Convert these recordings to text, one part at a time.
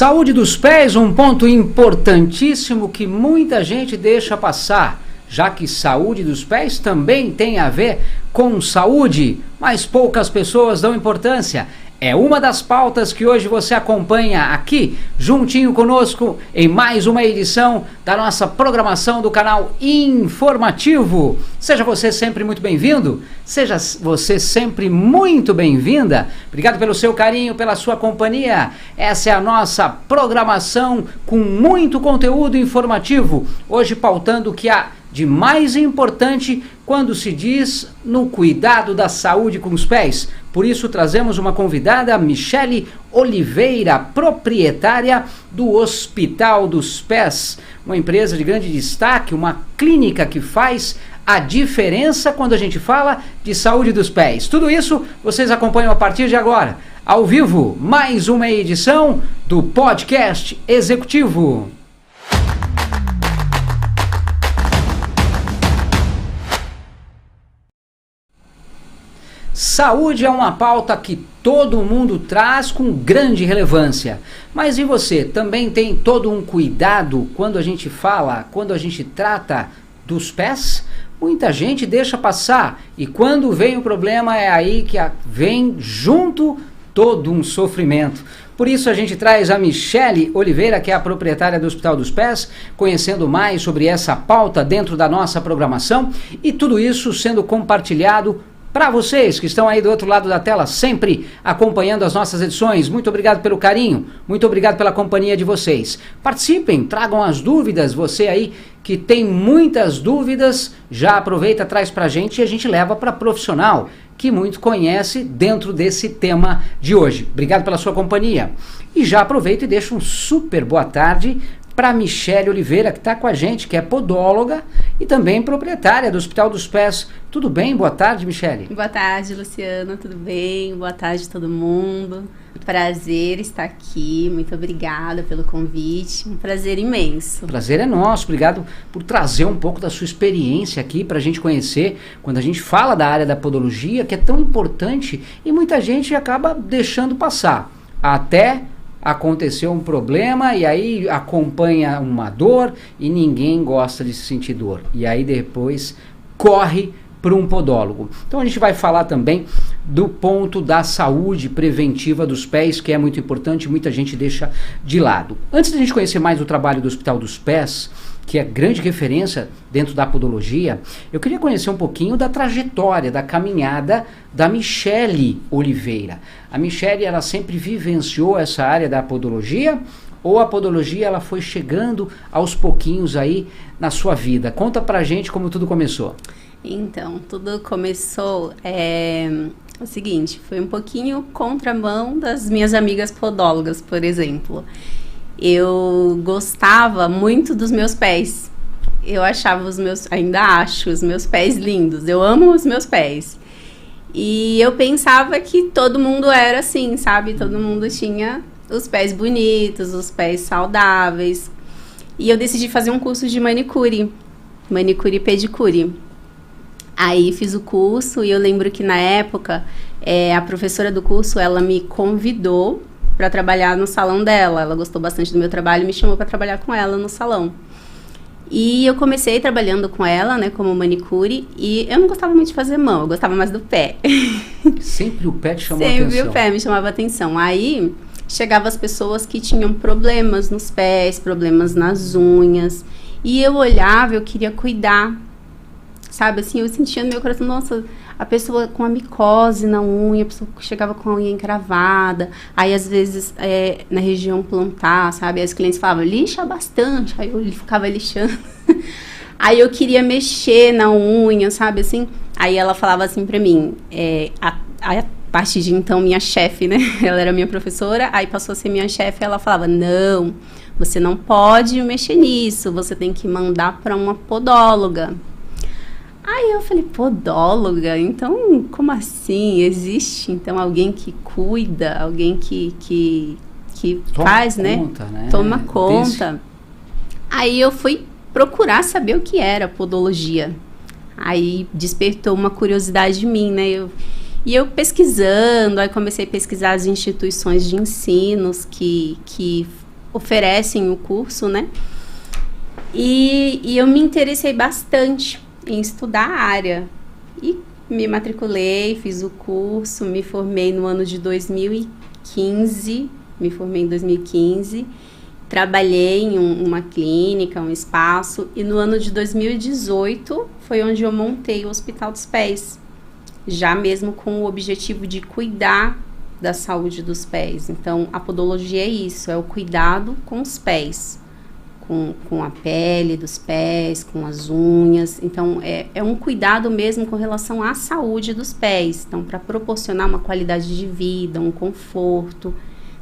Saúde dos pés, um ponto importantíssimo que muita gente deixa passar, já que saúde dos pés também tem a ver com saúde, mas poucas pessoas dão importância. É uma das pautas que hoje você acompanha aqui, juntinho conosco, em mais uma edição da nossa programação do canal Informativo. Seja você sempre muito bem-vindo, seja você sempre muito bem-vinda. Obrigado pelo seu carinho, pela sua companhia. Essa é a nossa programação com muito conteúdo informativo, hoje pautando o que há de mais importante quando se diz no cuidado da saúde com os pés. Por isso trazemos uma convidada, Michele Oliveira, proprietária do Hospital dos Pés, uma empresa de grande destaque, uma clínica que faz a diferença quando a gente fala de saúde dos pés. Tudo isso vocês acompanham a partir de agora, ao vivo, mais uma edição do Podcast Executivo. Saúde é uma pauta que todo mundo traz com grande relevância. Mas e você? Também tem todo um cuidado quando a gente fala, quando a gente trata dos pés? Muita gente deixa passar e quando vem o problema é aí que vem junto todo um sofrimento. Por isso a gente traz a Michele Oliveira, que é a proprietária do Hospital dos Pés, conhecendo mais sobre essa pauta dentro da nossa programação e tudo isso sendo compartilhado para vocês que estão aí do outro lado da tela, sempre acompanhando as nossas edições. Muito obrigado pelo carinho, muito obrigado pela companhia de vocês. Participem, tragam as dúvidas, você aí que tem muitas dúvidas, já aproveita, traz para a gente e a gente leva para profissional que muito conhece dentro desse tema de hoje. Obrigado pela sua companhia. E já aproveito e deixo um super boa tarde para Michele Oliveira, que está com a gente, que é podóloga e também proprietária do Hospital dos Pés. Tudo bem? Boa tarde, Michele. Boa tarde, Luciano. Tudo bem? Boa tarde, todo mundo. Prazer estar aqui. Muito obrigada pelo convite. Um prazer imenso. O prazer é nosso. Obrigado por trazer um pouco da sua experiência aqui para a gente conhecer. Quando a gente fala da área da podologia, que é tão importante e muita gente acaba deixando passar. Até aconteceu um problema e aí acompanha uma dor e ninguém gosta de sentir dor. E aí depois corre para um podólogo. Então a gente vai falar também do ponto da saúde preventiva dos pés, que é muito importante, muita gente deixa de lado. Antes de a gente conhecer mais o trabalho do Hospital dos Pés, que é grande referência dentro da podologia, eu queria conhecer um pouquinho da trajetória, da caminhada da Michele Oliveira. A Michele, ela sempre vivenciou essa área da podologia ou a podologia ela foi chegando aos pouquinhos aí na sua vida? Conta pra gente como tudo começou. Então, tudo começou o seguinte, foi um pouquinho contramão das minhas amigas podólogas, por exemplo. Eu gostava muito dos meus pés. Eu achava ainda acho os meus pés lindos. Eu amo os meus pés. E eu pensava que todo mundo era assim, sabe? Todo mundo tinha os pés bonitos, os pés saudáveis. E eu decidi fazer um curso de manicure e pedicure. Aí fiz o curso e eu lembro que na época a professora do curso, ela me convidou para trabalhar no salão dela. Ela gostou bastante do meu trabalho e me chamou para trabalhar com ela no salão. E eu comecei trabalhando com ela, né, como manicure, e eu não gostava muito de fazer mão, eu gostava mais do pé. Sempre o pé te chamou a atenção? Sempre o pé me chamava a atenção. Aí chegavam as pessoas que tinham problemas nos pés, problemas nas unhas, e eu olhava, eu queria cuidar, sabe, assim, eu sentia no meu coração, nossa, a pessoa com a micose na unha, a pessoa chegava com a unha encravada, aí às vezes na região plantar, sabe, aí os clientes falavam, lixa bastante, aí eu ficava lixando, aí eu queria mexer na unha, sabe, assim, aí ela falava assim pra mim, a partir de então minha chefe, né, ela era minha professora, aí passou a ser minha chefe, ela falava, não, você não pode mexer nisso, você tem que mandar pra uma podóloga. Aí eu falei, podóloga? Então, como assim? Existe, então, alguém que cuida, alguém que faz, conta, né? Toma conta. Aí eu fui procurar saber o que era podologia. Aí despertou uma curiosidade em mim, né? E eu pesquisando, aí comecei a pesquisar as instituições de ensinos que oferecem o curso, né? E eu me interessei bastante em estudar a área. E me matriculei, fiz o curso, me formei no ano de 2015. Me formei em 2015. Trabalhei em uma clínica, um espaço. E no ano de 2018 foi onde eu montei o Hospital dos Pés. Já mesmo com o objetivo de cuidar da saúde dos pés. Então, a podologia é isso, é o cuidado com os pés. Com a pele dos pés, com as unhas. Então, é um cuidado mesmo com relação à saúde dos pés. Então, para proporcionar uma qualidade de vida, um conforto.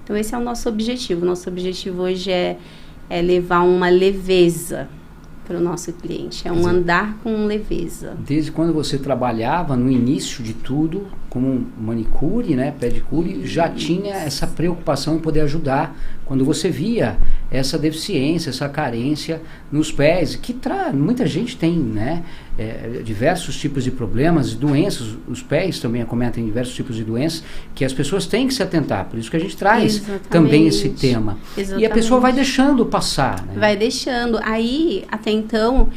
Então, esse é o nosso objetivo. O nosso objetivo hoje é levar uma leveza para o nosso cliente. É um andar com leveza. Desde quando você trabalhava no início de tudo, como manicure, né, pedicure, já tinha essa preocupação em poder ajudar quando você via essa deficiência, essa carência nos pés, que muita gente tem, né, diversos tipos de problemas, doenças, os pés também acometem diversos tipos de doenças, que as pessoas têm que se atentar, por isso que a gente traz também esse tema. Exatamente. E a pessoa vai deixando passar, né? Vai deixando. Aí, até então,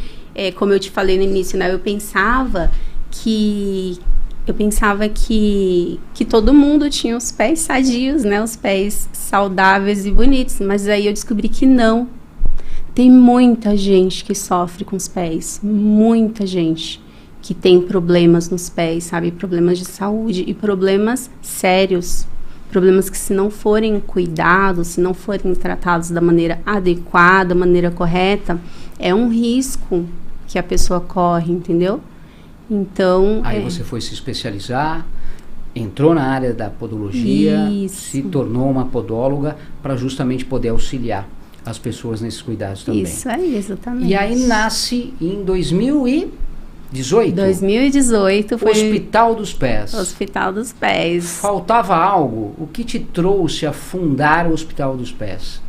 como eu te falei no início, né, eu pensava que todo mundo tinha os pés sadios, né? Os pés saudáveis e bonitos. Mas aí eu descobri que não. Tem muita gente que sofre com os pés. Muita gente que tem problemas nos pés, sabe? Problemas de saúde e problemas sérios. Problemas que, se não forem cuidados, se não forem tratados da maneira adequada, da maneira correta, é um risco que a pessoa corre, entendeu? Então, aí você foi se especializar, entrou na área da podologia, se tornou uma podóloga para justamente poder auxiliar as pessoas nesses cuidados também. Isso aí, exatamente. E aí nasce em 2018. 2018 foi Hospital dos Pés. Hospital dos Pés. Faltava algo? O que te trouxe a fundar o Hospital dos Pés?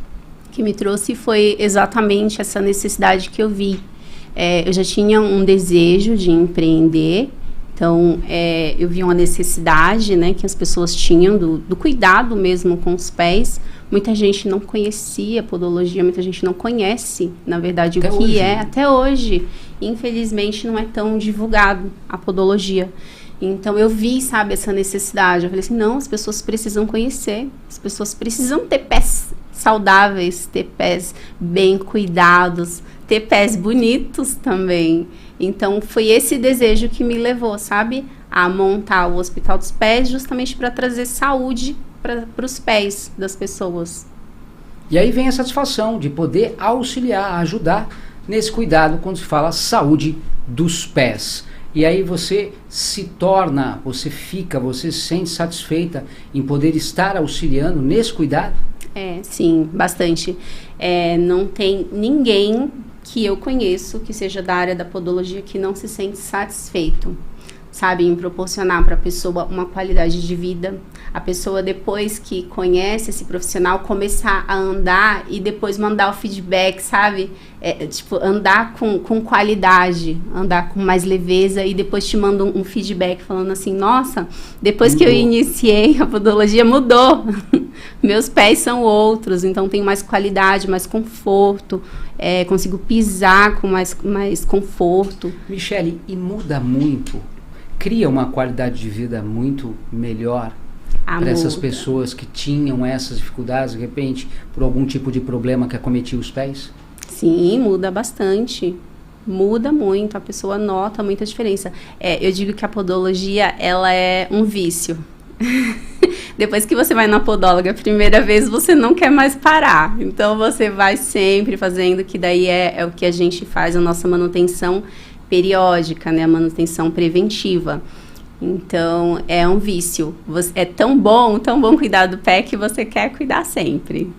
O que me trouxe foi exatamente essa necessidade que eu vi. Eu já tinha um desejo de empreender, então eu vi uma necessidade, né, que as pessoas tinham do cuidado mesmo com os pés. Muita gente não conhecia a podologia, muita gente não conhece, na verdade, até o que hoje, é. Né? Até hoje, infelizmente, não é tão divulgado a podologia. Então, eu vi, sabe, essa necessidade. Eu falei assim, não, as pessoas precisam conhecer, as pessoas precisam ter pés saudáveis, ter pés bem cuidados, ter pés bonitos também. Então, foi esse desejo que me levou, sabe, a montar o Hospital dos Pés, justamente para trazer saúde para os pés das pessoas. E aí vem a satisfação de poder auxiliar, ajudar nesse cuidado quando se fala saúde dos pés. E aí você se torna, você se sente satisfeita em poder estar auxiliando nesse cuidado? Sim, bastante. Não tem ninguém que eu conheço que seja da área da podologia que não se sente satisfeito, sabe, em proporcionar para a pessoa uma qualidade de vida. A pessoa, depois que conhece esse profissional, começar a andar e depois mandar o feedback, sabe? Tipo, andar com qualidade, andar com mais leveza, e depois te manda um feedback falando assim, nossa, depois que eu iniciei a podologia, mudou. Meus pés são outros, então tenho mais qualidade, mais conforto, consigo pisar com mais conforto. Michele, e muda muito? Cria uma qualidade de vida muito melhor para essas pessoas que tinham essas dificuldades, de repente, por algum tipo de problema que acometia os pés? Sim, muda bastante. Muda muito, a pessoa nota muita diferença. Eu digo que a podologia, ela é um vício. Depois que você vai na podóloga a primeira vez, você não quer mais parar. Então, você vai sempre fazendo, que daí é o que a gente faz, a nossa manutenção periódica, né? A manutenção preventiva. Então, é um vício. É tão bom cuidar do pé que você quer cuidar sempre.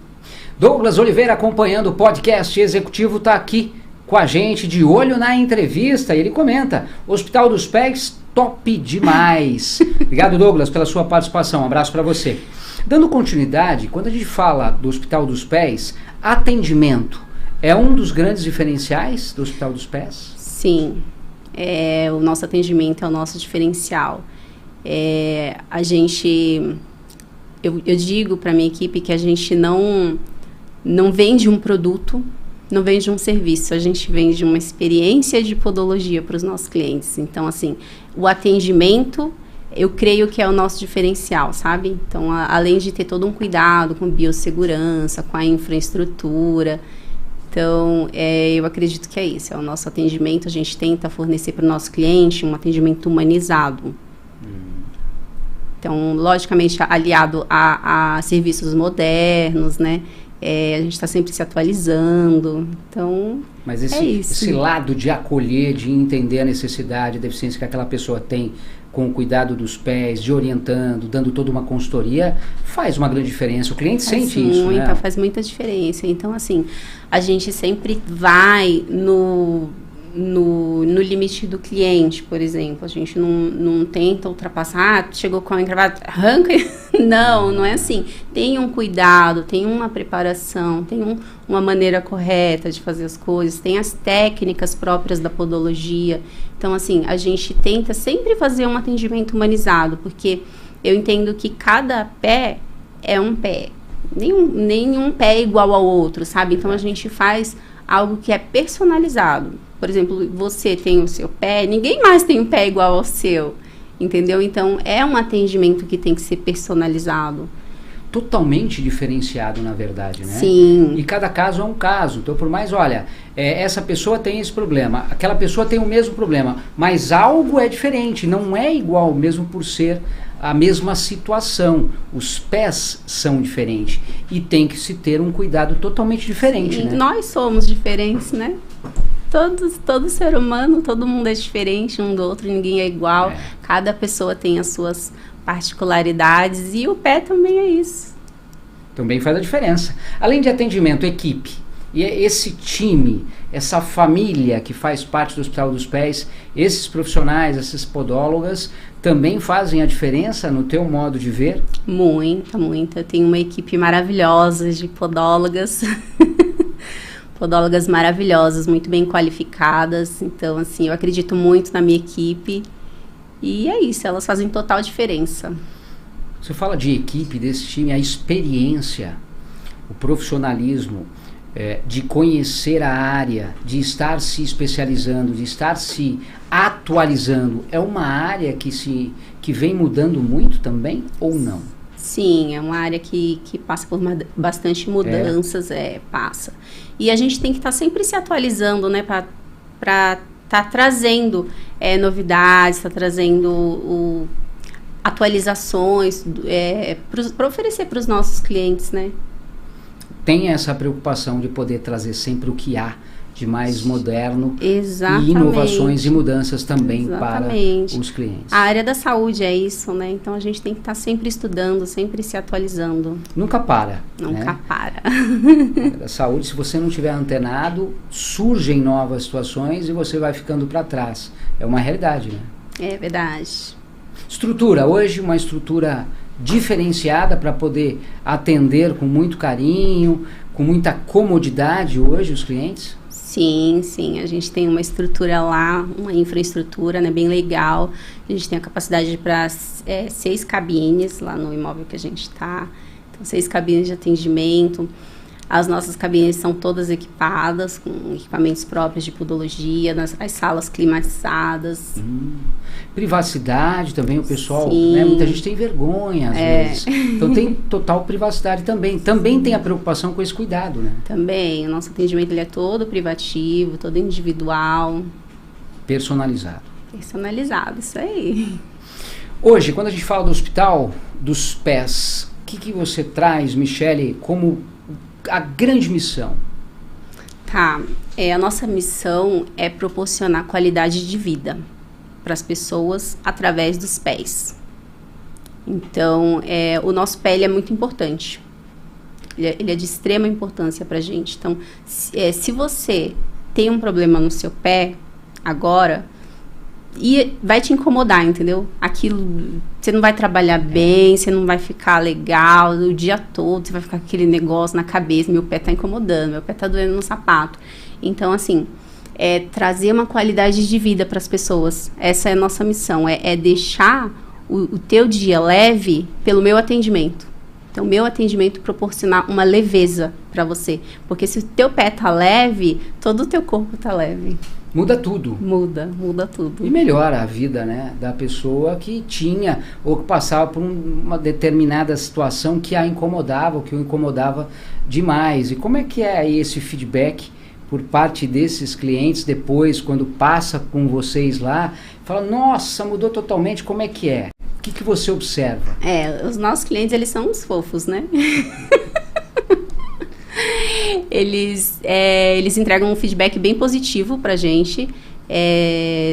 Douglas Oliveira, acompanhando o podcast executivo, está aqui com a gente, de olho na entrevista. Ele comenta, Hospital dos Pés, top demais. Obrigado, Douglas, pela sua participação. Um abraço para você. Dando continuidade, quando a gente fala do Hospital dos Pés, atendimento é um dos grandes diferenciais do Hospital dos Pés? Sim. O nosso atendimento é o nosso diferencial. Eu digo para minha equipe que a gente não não vende um produto, não vende um serviço, a gente vende uma experiência de podologia para os nossos clientes. Então, assim, o atendimento, eu creio que é o nosso diferencial, sabe? Então, além de ter todo um cuidado com biossegurança, com a infraestrutura, então, eu acredito que é isso, é o nosso atendimento, a gente tenta fornecer para o nosso cliente um atendimento humanizado. Então, logicamente, aliado a serviços modernos, né? A gente está sempre se atualizando, então mas esse lado de acolher, de entender a necessidade, a deficiência que aquela pessoa tem com o cuidado dos pés, de orientando, dando toda uma consultoria, faz uma grande diferença. O cliente sente isso, né? Faz muita diferença. Então, assim, a gente sempre vai no limite do cliente, por exemplo. A gente não tenta ultrapassar, chegou com a encravada, arranca. Não é assim. Tem um cuidado, tem uma preparação, tem uma maneira correta de fazer as coisas, tem as técnicas próprias da podologia. Então, assim, a gente tenta sempre fazer um atendimento humanizado, porque eu entendo que cada pé é um pé. Nenhum pé é igual ao outro, sabe? Então, a gente faz algo que é personalizado. Por exemplo, você tem o seu pé, ninguém mais tem um pé igual ao seu, entendeu? Então, é um atendimento que tem que ser personalizado. Totalmente diferenciado, na verdade, né? Sim. E cada caso é um caso. Então, por mais, olha, essa pessoa tem esse problema, aquela pessoa tem o mesmo problema, mas algo é diferente, não é igual, mesmo por ser a mesma situação. Os pés são diferentes e tem que se ter um cuidado totalmente diferente, né? Nós somos diferentes, né? Todo ser humano, todo mundo é diferente um do outro, ninguém é igual. Cada pessoa tem as suas particularidades e o pé também é isso. Também faz a diferença. Além de atendimento, equipe, e esse time, essa família que faz parte do Hospital dos Pés, esses profissionais, essas podólogas, também fazem a diferença no teu modo de ver? Muita. Eu tenho uma equipe maravilhosa de podólogas. Podólogas maravilhosas, muito bem qualificadas. Então, assim, eu acredito muito na minha equipe. E é isso, elas fazem total diferença. Você fala de equipe, desse time, a experiência, o profissionalismo, de conhecer a área, de estar se especializando, de estar se atualizando. É uma área que vem mudando muito também ou não? Sim, é uma área que passa por bastante mudanças, passa. E a gente tem que estar sempre se atualizando, né, para estar trazendo novidades, estar trazendo atualizações para oferecer para os nossos clientes, né? Tem essa preocupação de poder trazer sempre o que há de mais moderno. Exatamente. E inovações e mudanças também para os clientes. A área da saúde é isso, né? Então a gente tem que estar sempre estudando, sempre se atualizando. Nunca para. Nunca para. A área da saúde, se você não estiver antenado, surgem novas situações e você vai ficando para trás. É uma realidade, né? É verdade. Estrutura, hoje uma estrutura diferenciada para poder atender com muito carinho, com muita comodidade hoje os clientes? Sim, a gente tem uma estrutura lá, uma infraestrutura, né, bem legal. A gente tem a capacidade para 6 cabines lá no imóvel que a gente está. Então, 6 cabines de atendimento. As nossas cabines são todas equipadas com equipamentos próprios de podologia, as salas climatizadas. Privacidade também, o pessoal, né, muita gente tem vergonha às vezes. Então tem total privacidade também. Também tem a preocupação com esse cuidado, né? Também, o nosso atendimento ele é todo privativo, todo individual. Personalizado. Personalizado, isso aí. Hoje, quando a gente fala do Hospital dos Pés, o que você traz, Michele, como a grande missão? A nossa missão é proporcionar qualidade de vida para as pessoas através dos pés. Então, o nosso pé ele é muito importante. Ele é de extrema importância para a gente. Então, se você tem um problema no seu pé agora, vai te incomodar, entendeu? Aquilo, você não vai trabalhar bem, você não vai ficar legal o dia todo, você vai ficar com aquele negócio na cabeça, meu pé tá incomodando, meu pé tá doendo no sapato. Então, assim, trazer uma qualidade de vida para as pessoas. Essa é a nossa missão, é deixar o teu dia leve pelo meu atendimento. Então, meu atendimento proporcionar uma leveza para você. Porque se o teu pé tá leve, todo o teu corpo tá leve. Muda tudo. Muda tudo. E melhora a vida, né, da pessoa que tinha ou que passava por uma determinada situação que a incomodava, ou que o incomodava demais. E como é que é aí esse feedback por parte desses clientes depois, quando passa com vocês lá, fala, nossa, mudou totalmente, como é que é? O que você observa? Os nossos clientes, eles são uns fofos, né? Eles entregam um feedback bem positivo pra gente,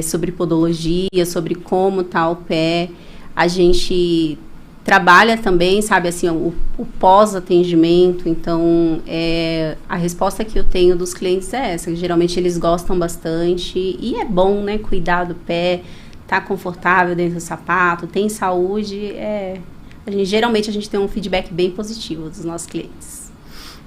sobre podologia, sobre como tá o pé. A gente trabalha também, sabe, assim, o pós-atendimento. Então, a resposta que eu tenho dos clientes é essa. Geralmente, eles gostam bastante. E é bom, né, cuidar do pé, tá confortável dentro do sapato, tem saúde. Geralmente, a gente tem um feedback bem positivo dos nossos clientes.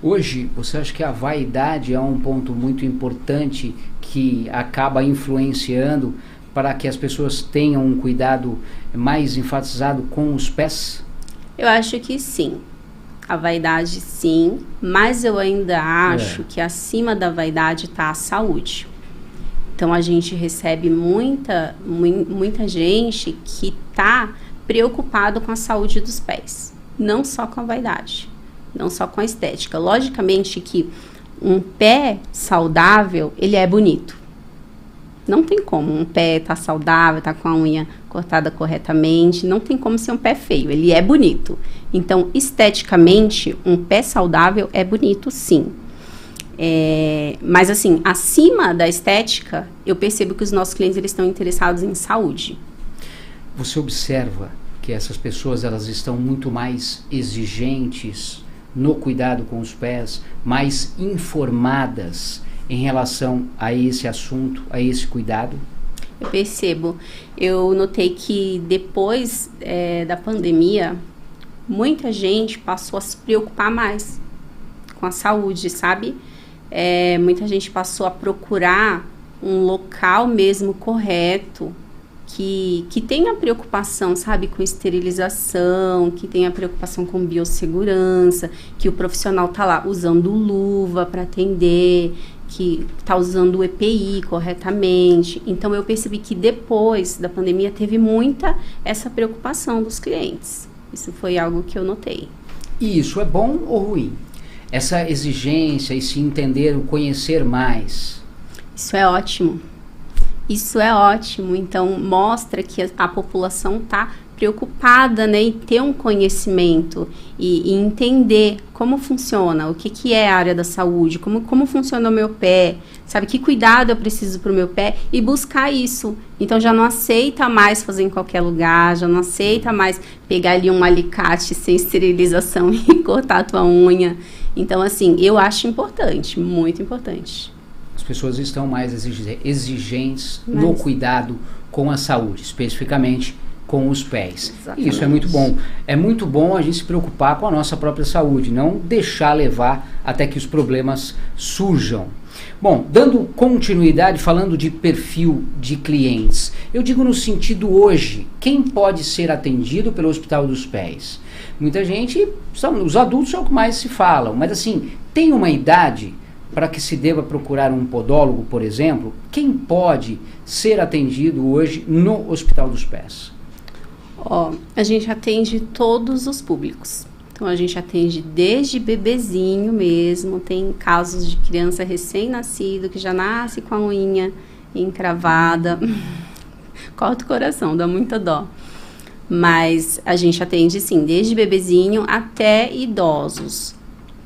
Hoje, você acha que a vaidade é um ponto muito importante que acaba influenciando para que as pessoas tenham um cuidado mais enfatizado com os pés? Eu acho que sim. A vaidade, sim. Mas eu ainda acho que acima da vaidade está a saúde. Então, a gente recebe muita gente que está preocupado com a saúde dos pés. Não só com a vaidade. Não só com a estética. Logicamente que um pé saudável, ele é bonito. Não tem como um pé tá saudável, tá com a unha cortada corretamente, não tem como ser um pé feio, ele é bonito. Então, esteticamente, um pé saudável é bonito, sim. Mas assim, acima da estética, eu percebo que os nossos clientes, eles estão interessados em saúde. Você observa que essas pessoas, elas estão muito mais exigentes no cuidado com os pés, mais informadas em relação a esse assunto, a esse cuidado? Eu percebo. Eu notei que depois da pandemia, muita gente passou a se preocupar mais com a saúde, sabe? Muita gente passou a procurar um local mesmo correto, que tenha preocupação, sabe, com esterilização, que tenha preocupação com biossegurança, que o profissional tá lá usando luva para atender, que tá usando o EPI corretamente. Então, eu percebi que depois da pandemia teve muita essa preocupação dos clientes. Isso foi algo que eu notei. E isso é bom ou ruim? Essa exigência e se entender, o conhecer mais? Isso é ótimo. Isso é ótimo, então mostra que a população está preocupada, né, em ter um conhecimento e entender como funciona, o que é a área da saúde, como funciona o meu pé, sabe, que cuidado eu preciso para o meu pé e buscar isso. Então já não aceita mais fazer em qualquer lugar, já não aceita mais pegar ali um alicate sem esterilização e cortar a tua unha. Então assim, eu acho importante, muito importante. As pessoas estão mais exigentes no cuidado com a saúde, especificamente com os pés. Exatamente. Isso é muito bom. É muito bom a gente se preocupar com a nossa própria saúde, não deixar levar até que os problemas surjam. Bom, dando continuidade, falando de perfil de clientes, eu digo no sentido hoje, quem pode ser atendido pelo Hospital dos Pés? Muita gente, os adultos é o que mais se falam, mas assim, tem uma idade para que se deva procurar um podólogo, por exemplo? Quem pode ser atendido hoje no Hospital dos Pés? A gente atende todos os públicos. Então, a gente atende desde bebezinho mesmo. Tem casos de criança recém-nascido que já nasce com a unha encravada. Corta o coração, dá muita dó. Mas a gente atende, sim, desde bebezinho até idosos.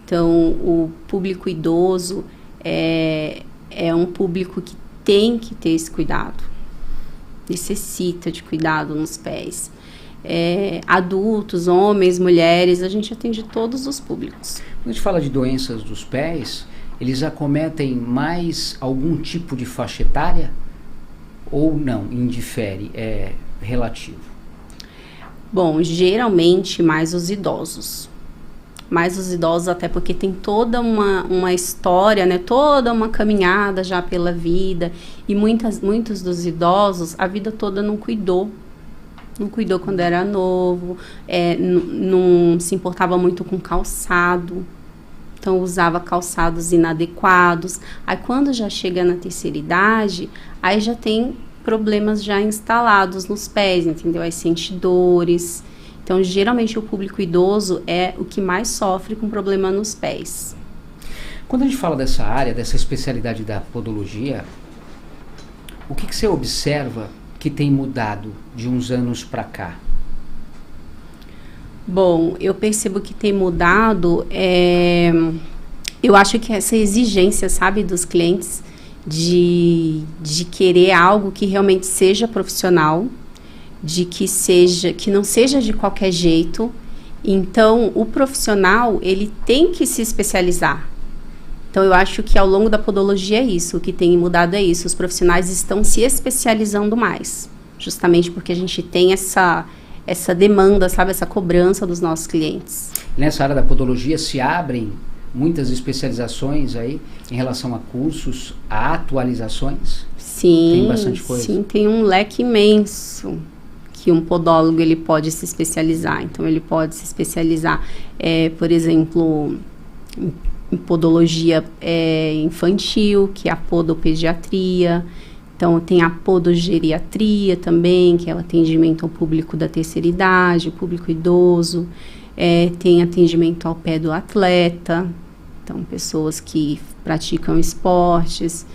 Então, o público idoso é um público que tem que ter esse cuidado. Necessita de cuidado nos pés. Adultos, homens, mulheres, a gente atende todos os públicos. Quando a gente fala de doenças dos pés, eles acometem mais algum tipo de faixa etária? Ou não? Indifere? É relativo? Bom, geralmente mais os idosos. Mais os idosos, até porque tem toda uma história, né? Toda uma caminhada já pela vida. E muitos dos idosos, a vida toda não cuidou Não cuidou quando era novo, não se importava muito com calçado. Então, usava calçados inadequados. Aí, quando já chega na terceira idade, aí já tem problemas já instalados nos pés, entendeu? Aí sente dores. Então, geralmente, o público idoso é o que mais sofre com problema nos pés. Quando a gente fala dessa área, dessa especialidade da podologia, o que você observa que tem mudado de uns anos para cá? Bom, eu percebo que tem mudado, eu acho que essa exigência, sabe, dos clientes de querer algo que realmente seja profissional, de que não seja de qualquer jeito. Então, o profissional, ele tem que se especializar. Então, eu acho que ao longo da podologia é isso, o que tem mudado é isso, os profissionais estão se especializando mais, justamente porque a gente tem essa demanda, sabe, essa cobrança dos nossos clientes. Nessa área da podologia se abrem muitas especializações aí em relação a cursos, a atualizações? Sim, tem bastante coisa. Sim, tem um leque imenso que um podólogo ele pode se especializar. Então, ele pode se especializar, por exemplo, em podologia infantil, que é a podopediatria. Então, tem a podogeriatria também, que é o atendimento ao público da terceira idade, o público idoso. Tem atendimento ao pé do atleta, então, pessoas que praticam esportes.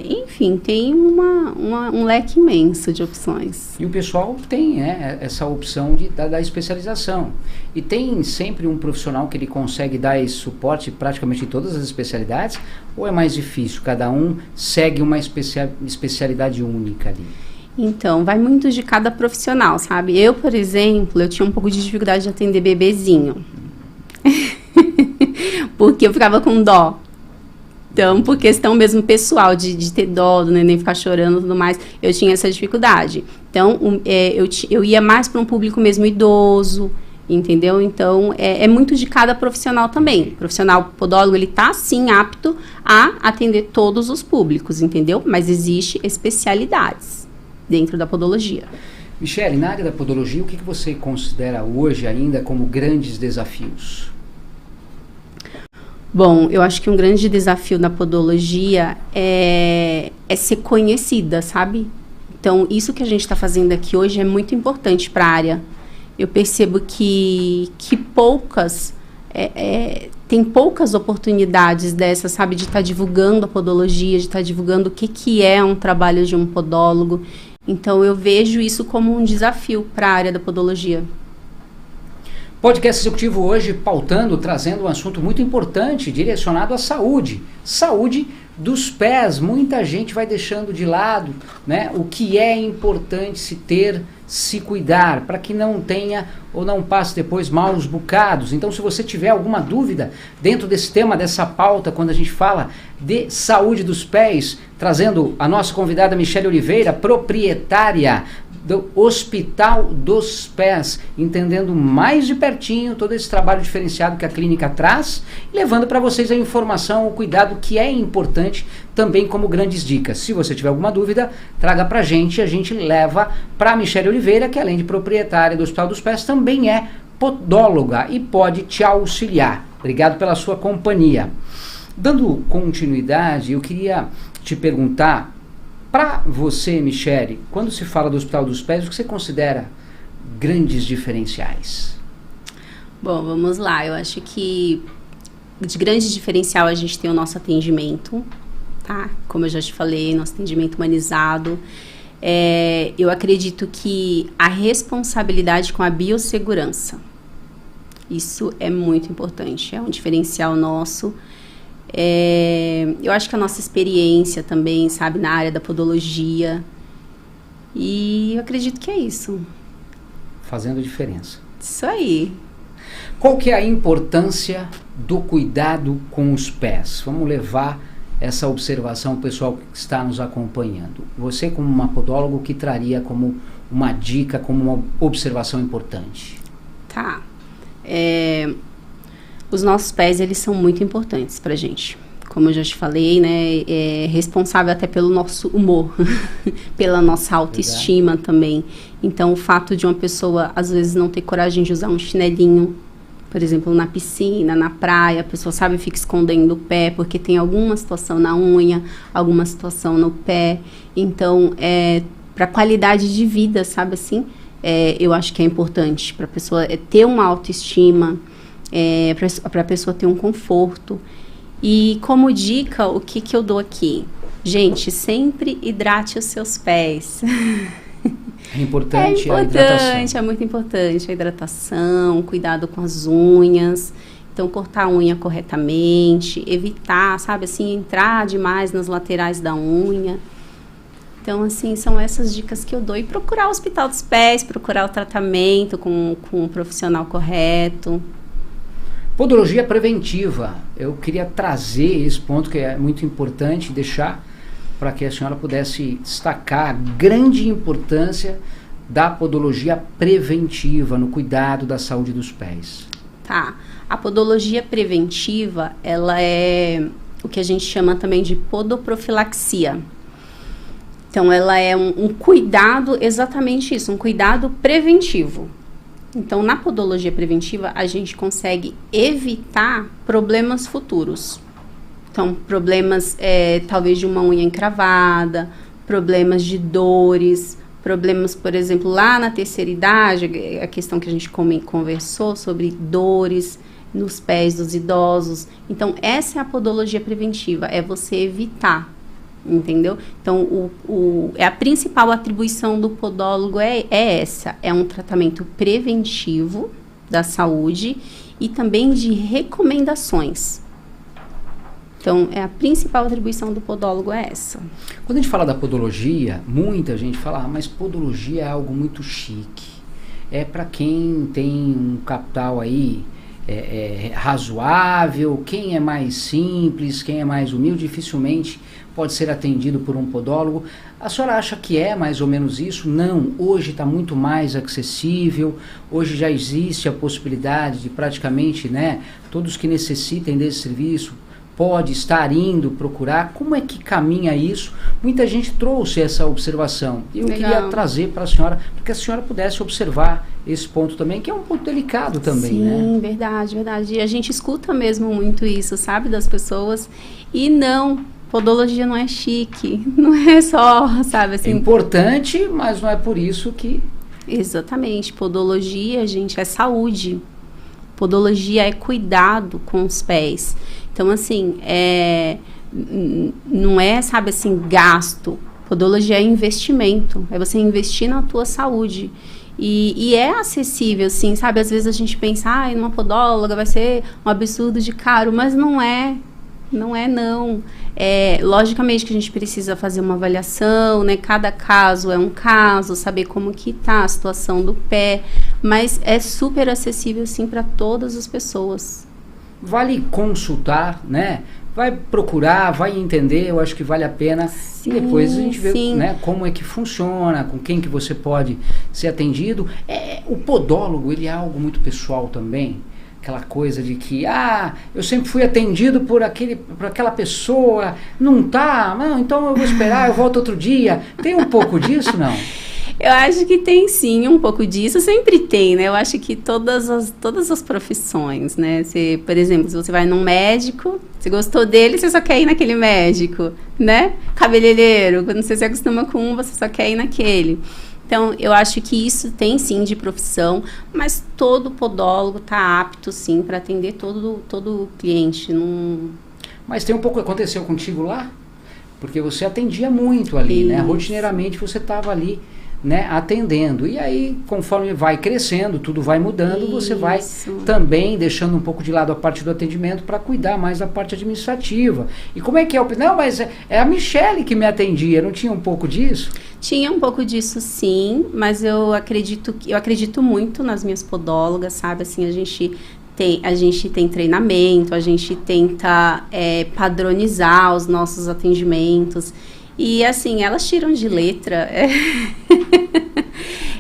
Enfim, tem um leque imenso de opções. E o pessoal tem essa opção da especialização. E tem sempre um profissional que ele consegue dar esse suporte praticamente em todas as especialidades? Ou é mais difícil? Cada um segue uma especialidade única ali? Então, vai muito de cada profissional, sabe? Eu, por exemplo, eu tinha um pouco de dificuldade de atender bebezinho. Porque eu ficava com dó. Então, por questão mesmo pessoal, de ter dó do neném ficar chorando e tudo mais, eu tinha essa dificuldade. Então, eu ia mais para um público mesmo idoso, entendeu? Então, é muito de cada profissional também. O profissional podólogo, ele tá, sim, apto a atender todos os públicos, entendeu? Mas existe especialidades dentro da podologia. Michele, na área da podologia, o que você considera hoje ainda como grandes desafios? Bom, eu acho que um grande desafio na podologia é ser conhecida, sabe? Então, isso que a gente está fazendo aqui hoje é muito importante para a área. Eu percebo que tem poucas oportunidades dessas, sabe? De estar divulgando a podologia, de estar divulgando o que é um trabalho de um podólogo. Então, eu vejo isso como um desafio para a área da podologia. Podcast Executivo hoje trazendo um assunto muito importante, direcionado à saúde. Saúde dos pés. Muita gente vai deixando de lado, né, o que é importante se cuidar, para que não tenha ou não passe depois maus bocados. Então, se você tiver alguma dúvida dentro desse tema, dessa pauta, quando a gente fala de saúde dos pés, trazendo a nossa convidada Michele Oliveira, proprietária do Hospital dos Pés, entendendo mais de pertinho todo esse trabalho diferenciado que a clínica traz, levando para vocês a informação, o cuidado que é importante também como grandes dicas. Se você tiver alguma dúvida, traga para a gente leva para a Michele Oliveira, que além de proprietária do Hospital dos Pés, também é podóloga e pode te auxiliar. Obrigado pela sua companhia. Dando continuidade, eu queria te perguntar, para você, Michele, quando se fala do Hospital dos Pés, o que você considera grandes diferenciais? Bom, vamos lá. Eu acho que de grande diferencial a gente tem o nosso atendimento, tá? Como eu já te falei, nosso atendimento humanizado. Eu acredito que a responsabilidade com a biossegurança, isso é muito importante, é um diferencial nosso. Eu acho que a nossa experiência também, sabe, na área da podologia. E eu acredito que é isso. Fazendo diferença. Isso aí. Qual que é a importância do cuidado com os pés? Vamos levar essa observação ao pessoal que está nos acompanhando. Você, como uma podóloga, o que traria como uma dica, como uma observação importante? Tá. Os nossos pés, eles são muito importantes pra gente. como eu já te falei, né, é responsável até pelo nosso humor, pela nossa autoestima também. Então, o fato de uma pessoa, às vezes, não ter coragem de usar um chinelinho, por exemplo, na piscina, na praia, a pessoa, sabe, fica escondendo o pé, porque tem alguma situação na unha, alguma situação no pé. Então, para qualidade de vida, sabe, assim, eu acho que é importante para a pessoa ter uma autoestima, para a pessoa ter um conforto. E como dica, o que eu dou aqui? Gente, sempre hidrate os seus pés. É importante a hidratação. É muito importante a hidratação, cuidado com as unhas. Então, cortar a unha corretamente, evitar, sabe, assim, entrar demais nas laterais da unha. Então, assim, são essas dicas que eu dou. E procurar o hospital dos pés, procurar o tratamento com um profissional correto. Podologia preventiva. Eu queria trazer esse ponto que é muito importante, deixar para que a senhora pudesse destacar a grande importância da podologia preventiva no cuidado da saúde dos pés. Tá. A podologia preventiva, ela é o que a gente chama também de podoprofilaxia. Então, ela é um cuidado, exatamente isso, um cuidado preventivo. Então, na podologia preventiva, a gente consegue evitar problemas futuros. Então, problemas, talvez, de uma unha encravada, problemas de dores, problemas, por exemplo, lá na terceira idade, a questão que a gente conversou sobre dores nos pés dos idosos. Então, essa é a podologia preventiva, é você evitar, entendeu? Então, a principal atribuição do podólogo é essa, é um tratamento preventivo da saúde e também de recomendações. Então, a principal atribuição do podólogo é essa. Quando a gente fala da podologia, muita gente fala, mas podologia é algo muito chique. É para quem tem um capital aí razoável, quem é mais simples, quem é mais humilde, dificilmente pode ser atendido por um podólogo. A senhora acha que é mais ou menos isso? Não, hoje está muito mais acessível, hoje já existe a possibilidade de praticamente, né, todos que necessitem desse serviço pode estar indo procurar. Como é que caminha isso? Muita gente trouxe essa observação. E eu queria trazer para a senhora, para que a senhora pudesse observar esse ponto também, que é um ponto delicado também, sim, né? Sim, verdade, verdade. E a gente escuta mesmo muito isso, sabe, das pessoas. E não, podologia não é chique, não é só, sabe, assim... É importante, mas não é por isso que... Exatamente. Podologia, gente, é saúde. Podologia é cuidado com os pés. Então, assim, não é, sabe, assim, gasto. Podologia é investimento. É você investir na tua saúde. E é acessível, assim, sabe? Às vezes a gente pensa, numa podóloga vai ser um absurdo de caro. Mas não é. Não é, não. Logicamente que a gente precisa fazer uma avaliação, né? Cada caso é um caso, saber como que tá a situação do pé. Mas é super acessível, sim, para todas as pessoas. Vale consultar, né? Vai procurar, vai entender, eu acho que vale a pena. Sim, e depois a gente vê, né, como é que funciona, com quem que você pode ser atendido. O podólogo, ele é algo muito pessoal também. Aquela coisa de que, eu sempre fui atendido por aquela pessoa, não tá, não, então eu vou esperar, eu volto outro dia. Tem um pouco disso, não? Eu acho que tem sim um pouco disso, sempre tem, né? Eu acho que todas as profissões, né? Por exemplo, se você vai num médico, você gostou dele, você só quer ir naquele médico, né? Cabeleireiro, quando você se acostuma com um, você só quer ir naquele. Então, eu acho que isso tem sim de profissão, mas todo podólogo está apto sim para atender todo cliente. Não... Mas tem um pouco que aconteceu contigo lá? Porque você atendia muito ali, isso, né? Rotineiramente você estava ali, né, atendendo. E aí, conforme vai crescendo, tudo vai mudando, isso, você vai também deixando um pouco de lado a parte do atendimento para cuidar mais da parte administrativa. E como é que é? Não, mas é a Michele que me atendia, não tinha um pouco disso? Tinha um pouco disso, sim, mas eu acredito muito nas minhas podólogas, sabe? Assim, a gente tem treinamento, a gente tenta padronizar os nossos atendimentos. E, assim, elas tiram de letra.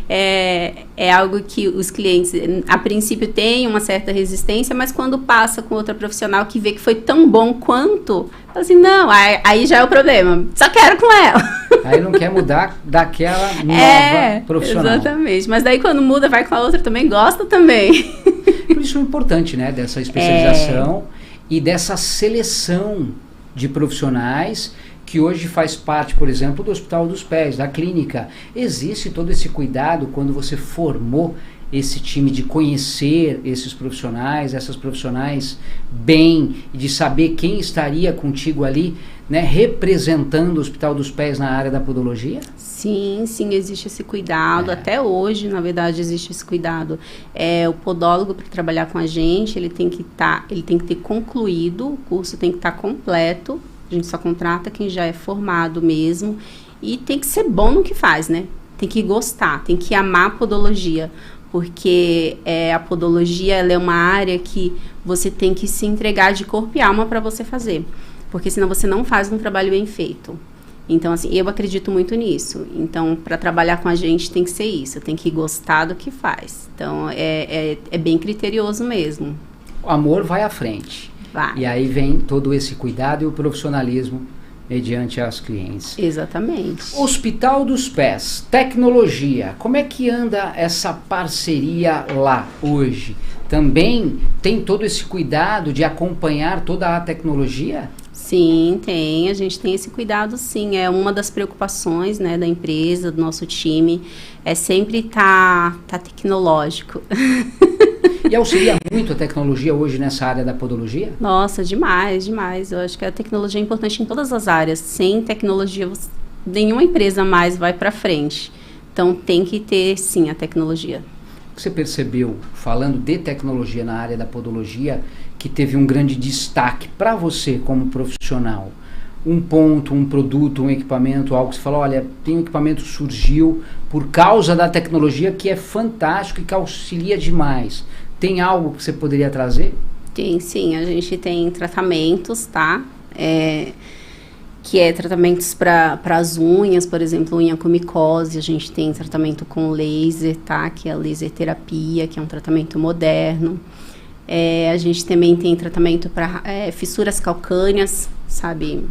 é algo que os clientes, a princípio, têm uma certa resistência, mas quando passa com outra profissional que vê que foi tão bom quanto, fala assim, não, aí já é o problema, só quero com ela. Aí não quer mudar daquela nova profissional. Exatamente, mas daí quando muda, vai com a outra também, gosta também. Por isso é importante, né, dessa especialização e dessa seleção de profissionais que hoje faz parte, por exemplo, do Hospital dos Pés, da clínica. Existe todo esse cuidado quando você formou esse time de conhecer esses profissionais, essas profissionais bem, e de saber quem estaria contigo ali, né, representando o Hospital dos Pés na área da podologia? Sim, existe esse cuidado. Até hoje, na verdade, existe esse cuidado. O podólogo, para trabalhar com a gente, ele tem que ter concluído, o curso tem que estar completo. A gente só contrata quem já é formado mesmo. E tem que ser bom no que faz, né? Tem que gostar, tem que amar a podologia. Porque a podologia, ela é uma área que você tem que se entregar de corpo e alma para você fazer. Porque senão você não faz um trabalho bem feito. Então, assim, eu acredito muito nisso. Então, para trabalhar com a gente tem que ser isso. Tem que gostar do que faz. Então, é bem criterioso mesmo. O amor vai à frente. Vai. E aí vem todo esse cuidado e o profissionalismo mediante as clientes. Exatamente. Hospital dos Pés, tecnologia. Como é que anda essa parceria lá hoje? Também tem todo esse cuidado de acompanhar toda a tecnologia? Sim, tem. A gente tem esse cuidado, sim. É uma das preocupações, né, da empresa, do nosso time. É sempre tá tecnológico. E auxilia muito a tecnologia hoje nessa área da podologia? Nossa, demais, demais. Eu acho que a tecnologia é importante em todas as áreas. Sem tecnologia, nenhuma empresa mais vai para frente. Então, tem que ter, sim, a tecnologia. O que você percebeu, falando de tecnologia na área da podologia, que teve um grande destaque para você como profissional? Um ponto, um produto, um equipamento, algo que você falou, olha, tem um equipamento que surgiu por causa da tecnologia que é fantástico e que auxilia demais. Tem algo que você poderia trazer? Tem, sim. A gente tem tratamentos, tá? Que é tratamentos para as unhas, por exemplo, unha com micose. A gente tem tratamento com laser, tá? Que é a laser terapia, que é um tratamento moderno. A gente também tem tratamento para fissuras calcâneas, sabe?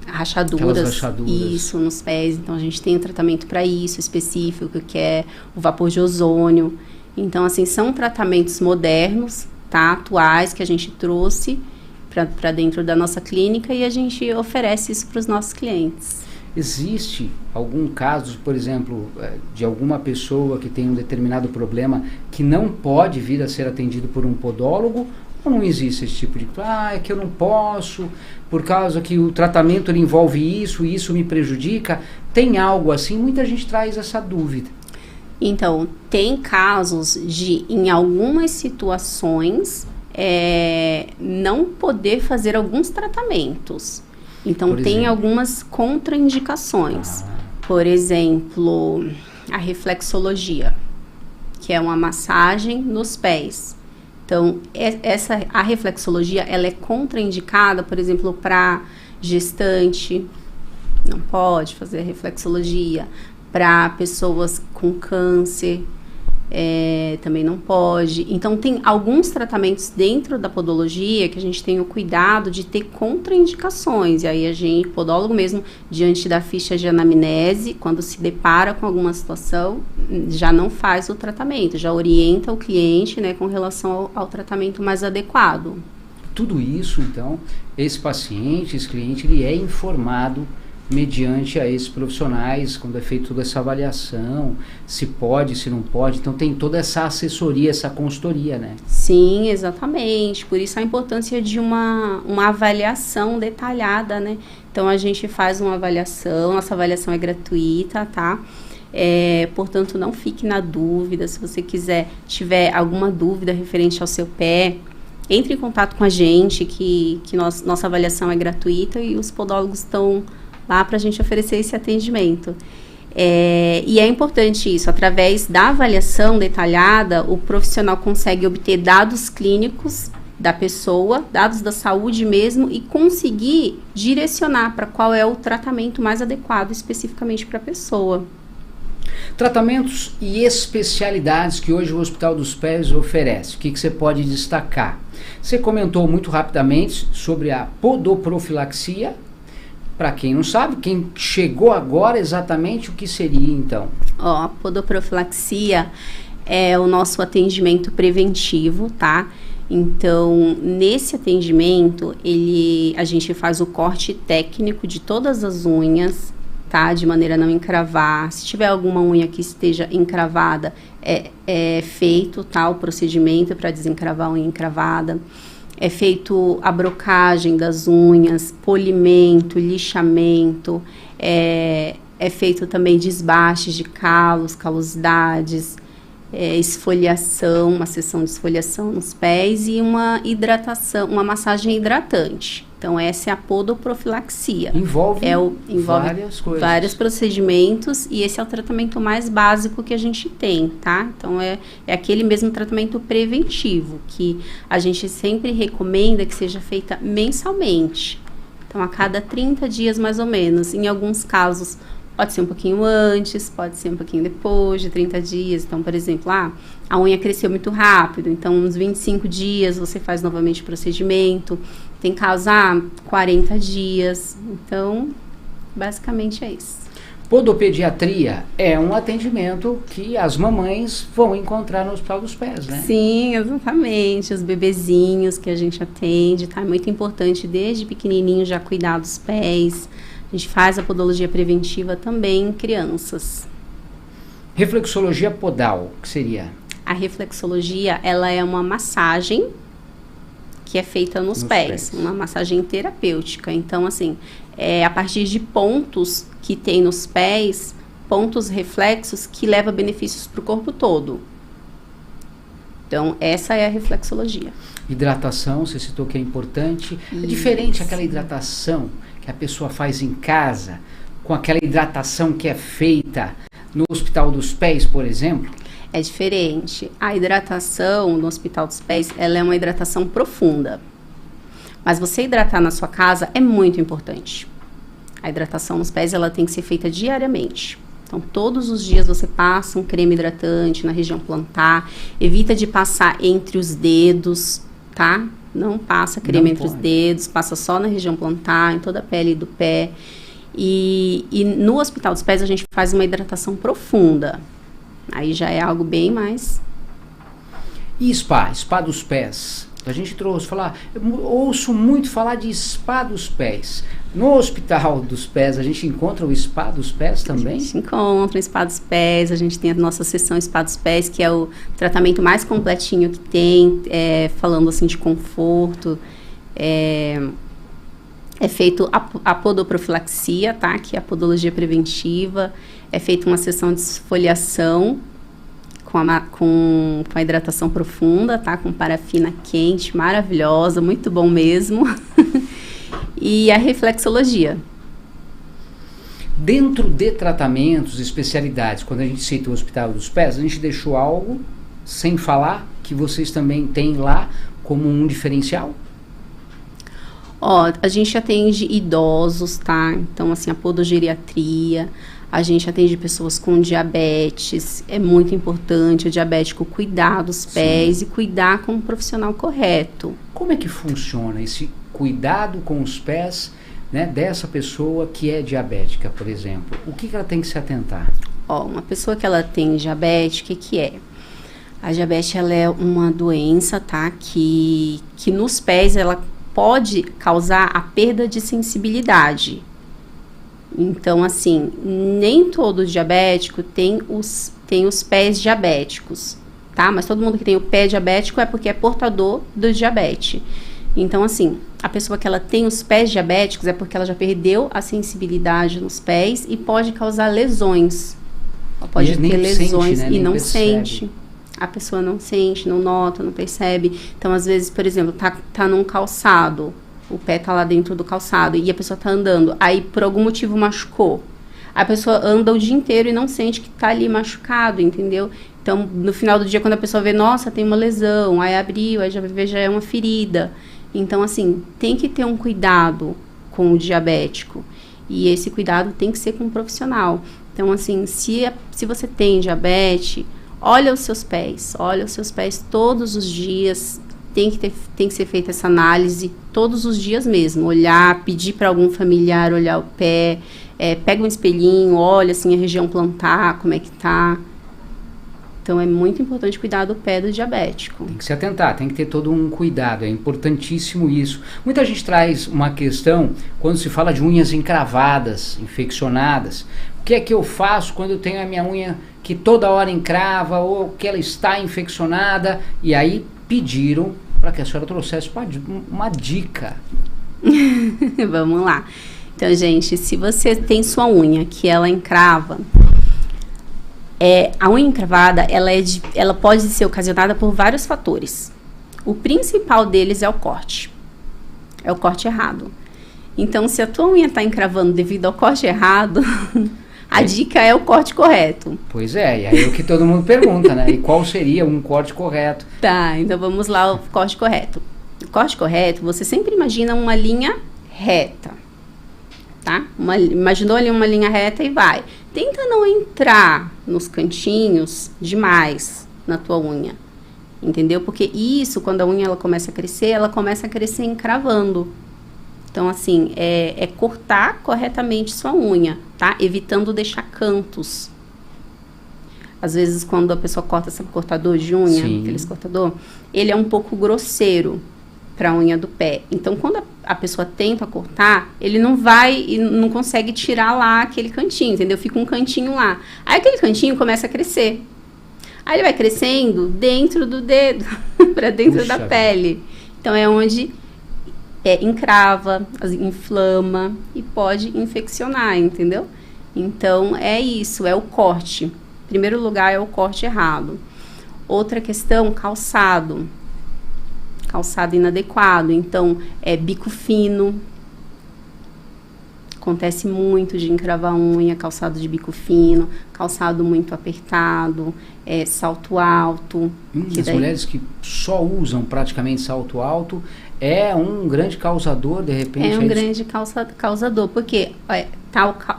Rachaduras, isso, nos pés. Então, a gente tem um tratamento para isso específico, que é o vapor de ozônio. Então, assim, são tratamentos modernos, tá? Atuais, que a gente trouxe para dentro da nossa clínica e a gente oferece isso para os nossos clientes. Existe algum caso, por exemplo, de alguma pessoa que tem um determinado problema que não pode vir a ser atendido por um podólogo? Ou não existe esse tipo de... é que eu não posso, por causa que o tratamento ele envolve isso e isso me prejudica? Tem algo assim? Muita gente traz essa dúvida. Então, tem casos de, em algumas situações, não poder fazer alguns tratamentos. Então, tem algumas contraindicações. Por exemplo, a reflexologia, que é uma massagem nos pés. Então, a reflexologia, ela é contraindicada, por exemplo, para gestante, não pode fazer reflexologia. Para pessoas com câncer, também não pode. Então, tem alguns tratamentos dentro da podologia que a gente tem o cuidado de ter contraindicações. E aí, a gente, podólogo mesmo, diante da ficha de anamnese, quando se depara com alguma situação, já não faz o tratamento, já orienta o cliente, né, com relação ao tratamento mais adequado. Tudo isso, então, esse paciente, esse cliente, ele é informado mediante a esses profissionais, quando é feita toda essa avaliação, se pode, se não pode. Então tem toda essa assessoria, essa consultoria, né? Sim, exatamente. Por isso a importância de uma avaliação detalhada, né? Então a gente faz uma avaliação, nossa avaliação é gratuita, tá? Portanto, não fique na dúvida. Se você tiver alguma dúvida referente ao seu pé, entre em contato com a gente, que nossa avaliação é gratuita e os podólogos estão lá para a gente oferecer esse atendimento. E é importante isso, através da avaliação detalhada, o profissional consegue obter dados clínicos da pessoa, dados da saúde mesmo, e conseguir direcionar para qual é o tratamento mais adequado especificamente para a pessoa. Tratamentos e especialidades que hoje o Hospital dos Pés oferece. O que você pode destacar? Você comentou muito rapidamente sobre a podoprofilaxia. Para quem não sabe, quem chegou agora, exatamente o que seria então? A podoprofilaxia é o nosso atendimento preventivo, tá? Então, nesse atendimento, a gente faz o corte técnico de todas as unhas, tá? De maneira a não encravar. Se tiver alguma unha que esteja encravada, é feito, tá? O procedimento para desencravar a unha encravada. É feito a brocagem das unhas, polimento, lixamento, é feito também desbaste de calos, calosidades, esfoliação, uma sessão de esfoliação nos pés e uma hidratação, uma massagem hidratante. Então, essa é a podoprofilaxia. Envolve várias coisas. Vários procedimentos e esse é o tratamento mais básico que a gente tem, tá? Então, é aquele mesmo tratamento preventivo que a gente sempre recomenda que seja feita mensalmente. Então, a cada 30 dias, mais ou menos. Em alguns casos, pode ser um pouquinho antes, pode ser um pouquinho depois de 30 dias. Então, por exemplo, a unha cresceu muito rápido, então uns 25 dias você faz novamente o procedimento. Tem casos, 40 dias. Então, basicamente é isso. Podopediatria é um atendimento que as mamães vão encontrar no Hospital dos Pés, né? Sim, exatamente. Os bebezinhos que a gente atende, tá? É muito importante desde pequenininho já cuidar dos pés. A gente faz a podologia preventiva também em crianças. Reflexologia podal, o que seria? A reflexologia, ela é uma massagem que é feita nos pés, uma massagem terapêutica. Então, assim, a partir de pontos que tem nos pés, pontos reflexos que levam benefícios para o corpo todo. Então, essa é a reflexologia. Hidratação, você citou que é importante. Isso. É diferente aquela hidratação que a pessoa faz em casa, com aquela hidratação que é feita no Hospital dos Pés, por exemplo? É diferente. A hidratação no Hospital dos Pés, ela é uma hidratação profunda. Mas você hidratar na sua casa é muito importante. A hidratação nos pés, ela tem que ser feita diariamente. Então, todos os dias você passa um creme hidratante na região plantar. Evita de passar entre os dedos, tá? Não passa creme entre os dedos, passa só na região plantar, em toda a pele do pé. E no Hospital dos Pés a gente faz uma hidratação profunda. Aí já é algo bem mais... E spa dos pés? A gente trouxe, eu ouço muito falar de spa dos pés. No Hospital dos Pés a gente encontra o spa dos pés também? A gente encontra o spa dos pés, a gente tem a nossa sessão spa dos pés, que é o tratamento mais completinho que tem, falando assim de conforto. É feito a podoprofilaxia, tá? Que é a podologia preventiva. É feita uma sessão de esfoliação com a hidratação profunda, tá? Com parafina quente, maravilhosa, muito bom mesmo. E a reflexologia. Dentro de tratamentos, especialidades, quando a gente cita o Hospital dos Pés, a gente deixou algo sem falar que vocês também têm lá como um diferencial? A gente atende idosos, tá? Então, assim, a podogeriatria, a gente atende pessoas com diabetes, é muito importante o diabético cuidar dos pés. Sim. E cuidar com um profissional correto. Como é que funciona esse cuidado com os pés, né, dessa pessoa que é diabética, por exemplo? O que ela tem que se atentar? Uma pessoa que ela tem diabetes, o que é? A diabetes, ela é uma doença, tá? Que nos pés, ela pode causar a perda de sensibilidade. Então, assim, nem todo diabético tem os pés diabéticos, tá? Mas todo mundo que tem o pé diabético é porque é portador do diabetes. Então, assim, a pessoa que ela tem os pés diabéticos é porque ela já perdeu a sensibilidade nos pés e pode causar lesões. Ela pode ter lesões, né? E não sente. A pessoa não sente, não nota, não percebe. Então, às vezes, por exemplo, tá num calçado, o pé tá lá dentro do calçado e a pessoa tá andando, aí por algum motivo machucou. A pessoa anda o dia inteiro e não sente que tá ali machucado, entendeu? Então, no final do dia, quando a pessoa vê, nossa, tem uma lesão, aí abriu, aí já é uma ferida. Então, assim, tem que ter um cuidado com o diabético. E esse cuidado tem que ser com um profissional. Então, assim, se você tem diabetes, olha os seus pés todos os dias. Tem que ser feita essa análise todos os dias mesmo. Olhar, pedir para algum familiar olhar o pé, pega um espelhinho, olha assim a região plantar, como é que tá. Então, é muito importante cuidar do pé do diabético. Tem que se atentar, tem que ter todo um cuidado, é importantíssimo isso. Muita gente traz uma questão, quando se fala de unhas encravadas, infeccionadas. O que é que eu faço quando eu tenho a minha unha que toda hora encrava ou que ela está infeccionada? E aí pediram para que a senhora trouxesse uma dica. Vamos lá. Então, gente, se você tem sua unha que ela encrava... a unha encravada, ela pode ser ocasionada por vários fatores. O principal deles é o corte. É o corte errado. Então, se a tua unha está encravando devido ao corte errado, a dica é o corte correto. Pois é, e aí é o que todo mundo pergunta, né? E qual seria um corte correto? Tá, então vamos lá, o corte correto. O corte correto, você sempre imagina uma linha reta. Tá? Imaginou ali uma linha reta e vai. Tenta não entrar nos cantinhos demais na tua unha, entendeu? Porque isso, quando a unha ela começa a crescer encravando. Então, assim, é cortar corretamente sua unha, tá? Evitando deixar cantos. Às vezes, quando a pessoa corta, sabe, cortador de unha, Sim. aqueles cortador, ele é um pouco grosseiro para a unha do pé. Então, quando a pessoa tenta cortar, ele não vai e não consegue tirar lá aquele cantinho, entendeu? Fica um cantinho lá. Aí aquele cantinho começa a crescer. Aí ele vai crescendo dentro do dedo, para dentro da pele. Então, é onde encrava, inflama e pode infeccionar, entendeu? Então, é isso, é o corte. Em primeiro lugar, é o corte errado. Outra questão, calçado. Calçado inadequado, então bico fino, acontece muito de encravar unha, calçado de bico fino, calçado muito apertado, salto alto. As mulheres que só usam praticamente salto alto é um grande causador, de repente? É um grande causador, porque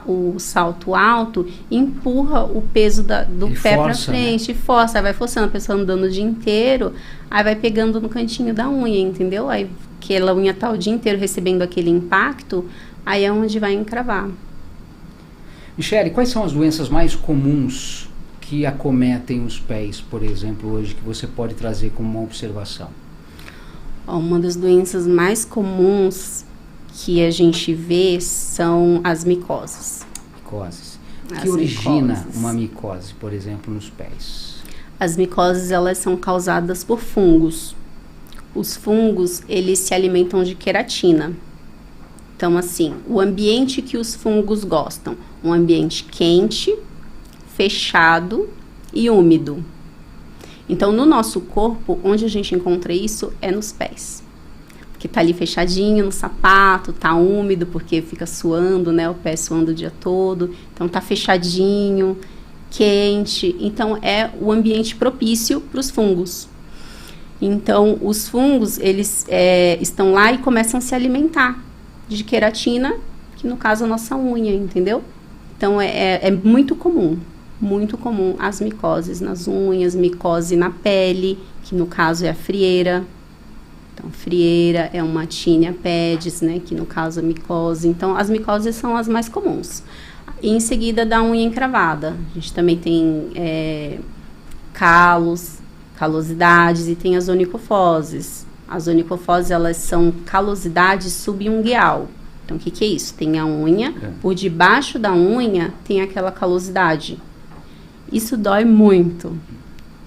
o salto alto empurra o peso do pé para frente, né? Força, aí vai forçando, a pessoa andando o dia inteiro, aí vai pegando no cantinho da unha, entendeu? Aí aquela unha tá o dia inteiro recebendo aquele impacto, aí é onde vai encravar. Michele, quais são as doenças mais comuns que acometem os pés, por exemplo, hoje, que você pode trazer como uma observação? Uma das doenças mais comuns que a gente vê são as micoses. Micoses. O que origina uma micose, por exemplo, nos pés? As micoses, elas são causadas por fungos. Os fungos, eles se alimentam de queratina. Então, assim, o ambiente que os fungos gostam, um ambiente quente, fechado e úmido. Então, no nosso corpo, onde a gente encontra isso é nos pés. Porque tá ali fechadinho no sapato, tá úmido porque fica suando, né? O pé suando o dia todo. Então, tá fechadinho, quente. Então, é o ambiente propício para os fungos. Então, os fungos, eles estão lá e começam a se alimentar de queratina, que no caso é a nossa unha, entendeu? Então, é muito comum as micoses nas unhas, micose na pele, que no caso é a frieira. Então, frieira é uma tinea pedis, né, que no caso é micose. Então, as micoses são as mais comuns. E em seguida, da unha encravada. A gente também tem calosidades e tem as onicofoses. As onicofoses, elas são calosidade subungueal. Então, o que é isso? Tem a unha, por debaixo da unha tem aquela calosidade. Isso dói muito.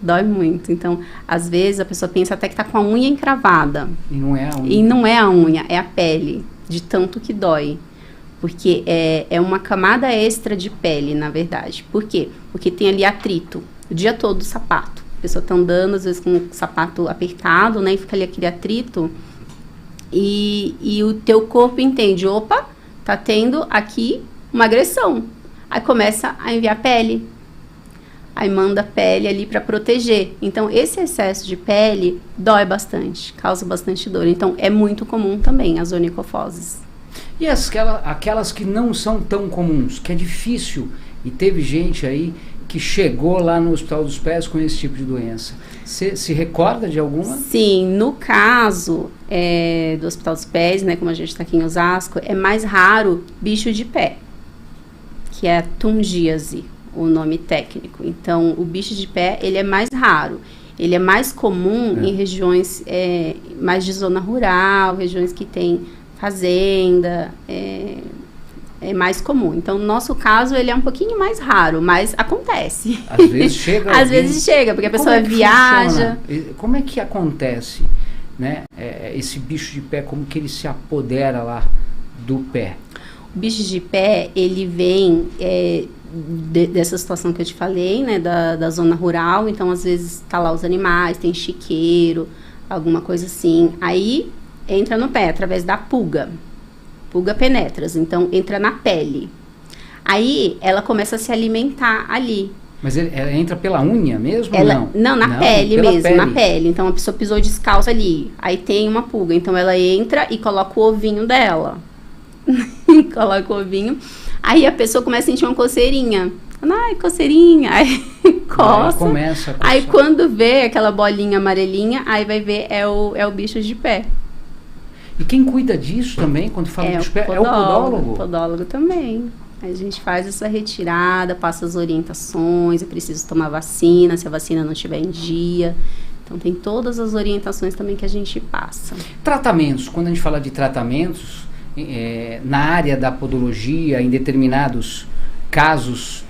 Dói muito. Então, às vezes, a pessoa pensa até que está com a unha encravada. E não é a unha. E não é a unha, é a pele, de tanto que dói. Porque é uma camada extra de pele, na verdade. Por quê? Porque tem ali atrito, o dia todo o sapato. A pessoa está andando, às vezes, com o sapato apertado, né? E fica ali aquele atrito. E o teu corpo entende, opa, tá tendo aqui uma agressão. Aí começa a enviar pele. Aí manda a pele ali para proteger. Então, esse excesso de pele dói bastante, causa bastante dor. Então, é muito comum também as onicofoses. E aquelas que não são tão comuns, que é difícil e teve gente aí que chegou lá no Hospital dos Pés com esse tipo de doença. Você se recorda de alguma? Sim, no caso do Hospital dos Pés, né, como a gente está aqui em Osasco, é mais raro bicho de pé, que é a tungíase, o nome técnico. Então, o bicho de pé, ele é mais raro. Ele é mais comum em regiões mais de zona rural, regiões que tem fazenda, é mais comum. Então, no nosso caso, ele é um pouquinho mais raro, mas acontece. Às vezes chega. Às vezes chega, porque a pessoa viaja. Funciona? Como é que acontece, né? Esse bicho de pé, como que ele se apodera lá do pé? O bicho de pé, ele vem dessa situação que eu te falei, né? Da zona rural. Então, às vezes, tá lá os animais, tem chiqueiro, alguma coisa assim. Aí, entra no pé, através da pulga. Pulga penetras, então entra na pele. Aí ela começa a se alimentar ali. Mas ela entra pela unha mesmo? Não, na pele mesmo, na pele. Então a pessoa pisou descalça ali, aí tem uma pulga. Então ela entra e coloca o ovinho dela. Coloca o ovinho. Aí a pessoa começa a sentir uma coceirinha. Ai, coceirinha. Aí coça. Começa a coçar. Aí quando vê aquela bolinha amarelinha, aí vai ver é o bicho de pé. E quem cuida disso também, quando fala de pé, é o podólogo? O podólogo também. A gente faz essa retirada, passa as orientações, é preciso tomar vacina, se a vacina não estiver em dia. Então, tem todas as orientações também que a gente passa. Tratamentos, quando a gente fala de tratamentos, na área da podologia, em determinados casos,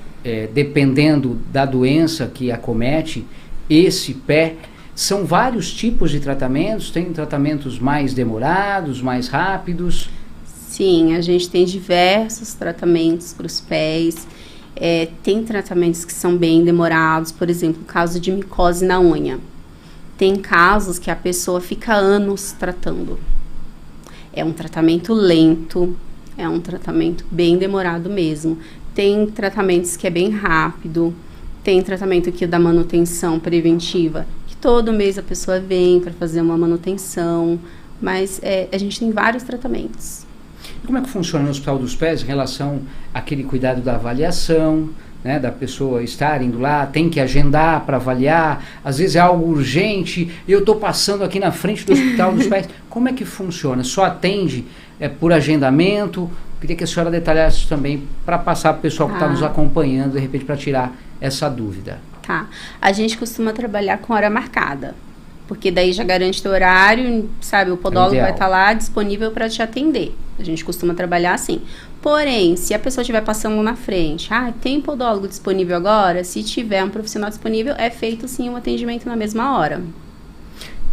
dependendo da doença que acomete esse pé, são vários tipos de tratamentos, tem tratamentos mais demorados, mais rápidos? Sim, a gente tem diversos tratamentos para os pés, tem tratamentos que são bem demorados, por exemplo, o caso de micose na unha. Tem casos que a pessoa fica anos tratando. É um tratamento lento, é um tratamento bem demorado mesmo. Tem tratamentos que é bem rápido, tem tratamento que é da manutenção preventiva, todo mês a pessoa vem para fazer uma manutenção, mas a gente tem vários tratamentos. E como é que funciona no Hospital dos Pés em relação àquele cuidado da avaliação, né, da pessoa estar indo lá, tem que agendar para avaliar, às vezes é algo urgente, eu estou passando aqui na frente do Hospital dos Pés. Como é que funciona? Só atende por agendamento? Queria que a senhora detalhasse isso também para passar para o pessoal que está nos acompanhando, de repente, para tirar essa dúvida. Tá. A gente costuma trabalhar com hora marcada, porque daí já garante teu horário, sabe? O podólogo vai estar lá disponível para te atender. A gente costuma trabalhar assim. Porém, se a pessoa estiver passando na frente, tem podólogo disponível agora? Se tiver um profissional disponível, é feito sim um atendimento na mesma hora.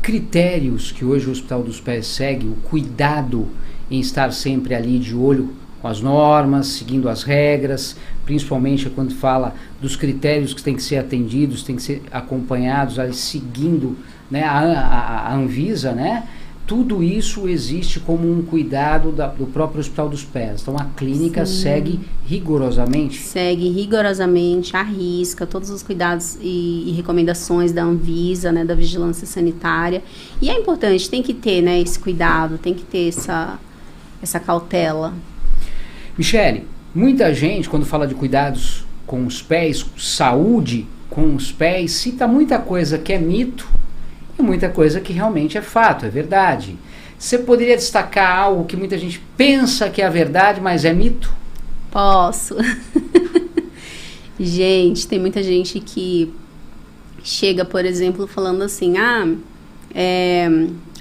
Critérios que hoje o Hospital dos Pés segue, o cuidado em estar sempre ali de olho com as normas, seguindo as regras, principalmente quando fala dos critérios que têm que ser atendidos, têm que ser acompanhados, ali, seguindo, né, a Anvisa, né? Tudo isso existe como um cuidado do próprio Hospital dos Pés. Então a clínica segue rigorosamente? Segue rigorosamente, arrisca todos os cuidados e recomendações da Anvisa, né, da Vigilância Sanitária. E é importante, tem que ter, né, esse cuidado, tem que ter essa cautela. Michele, muita gente, quando fala de cuidados com os pés, saúde com os pés, cita muita coisa que é mito e muita coisa que realmente é fato, é verdade. Você poderia destacar algo que muita gente pensa que é a verdade, mas é mito? Posso. Gente, tem muita gente que chega, por exemplo, falando assim,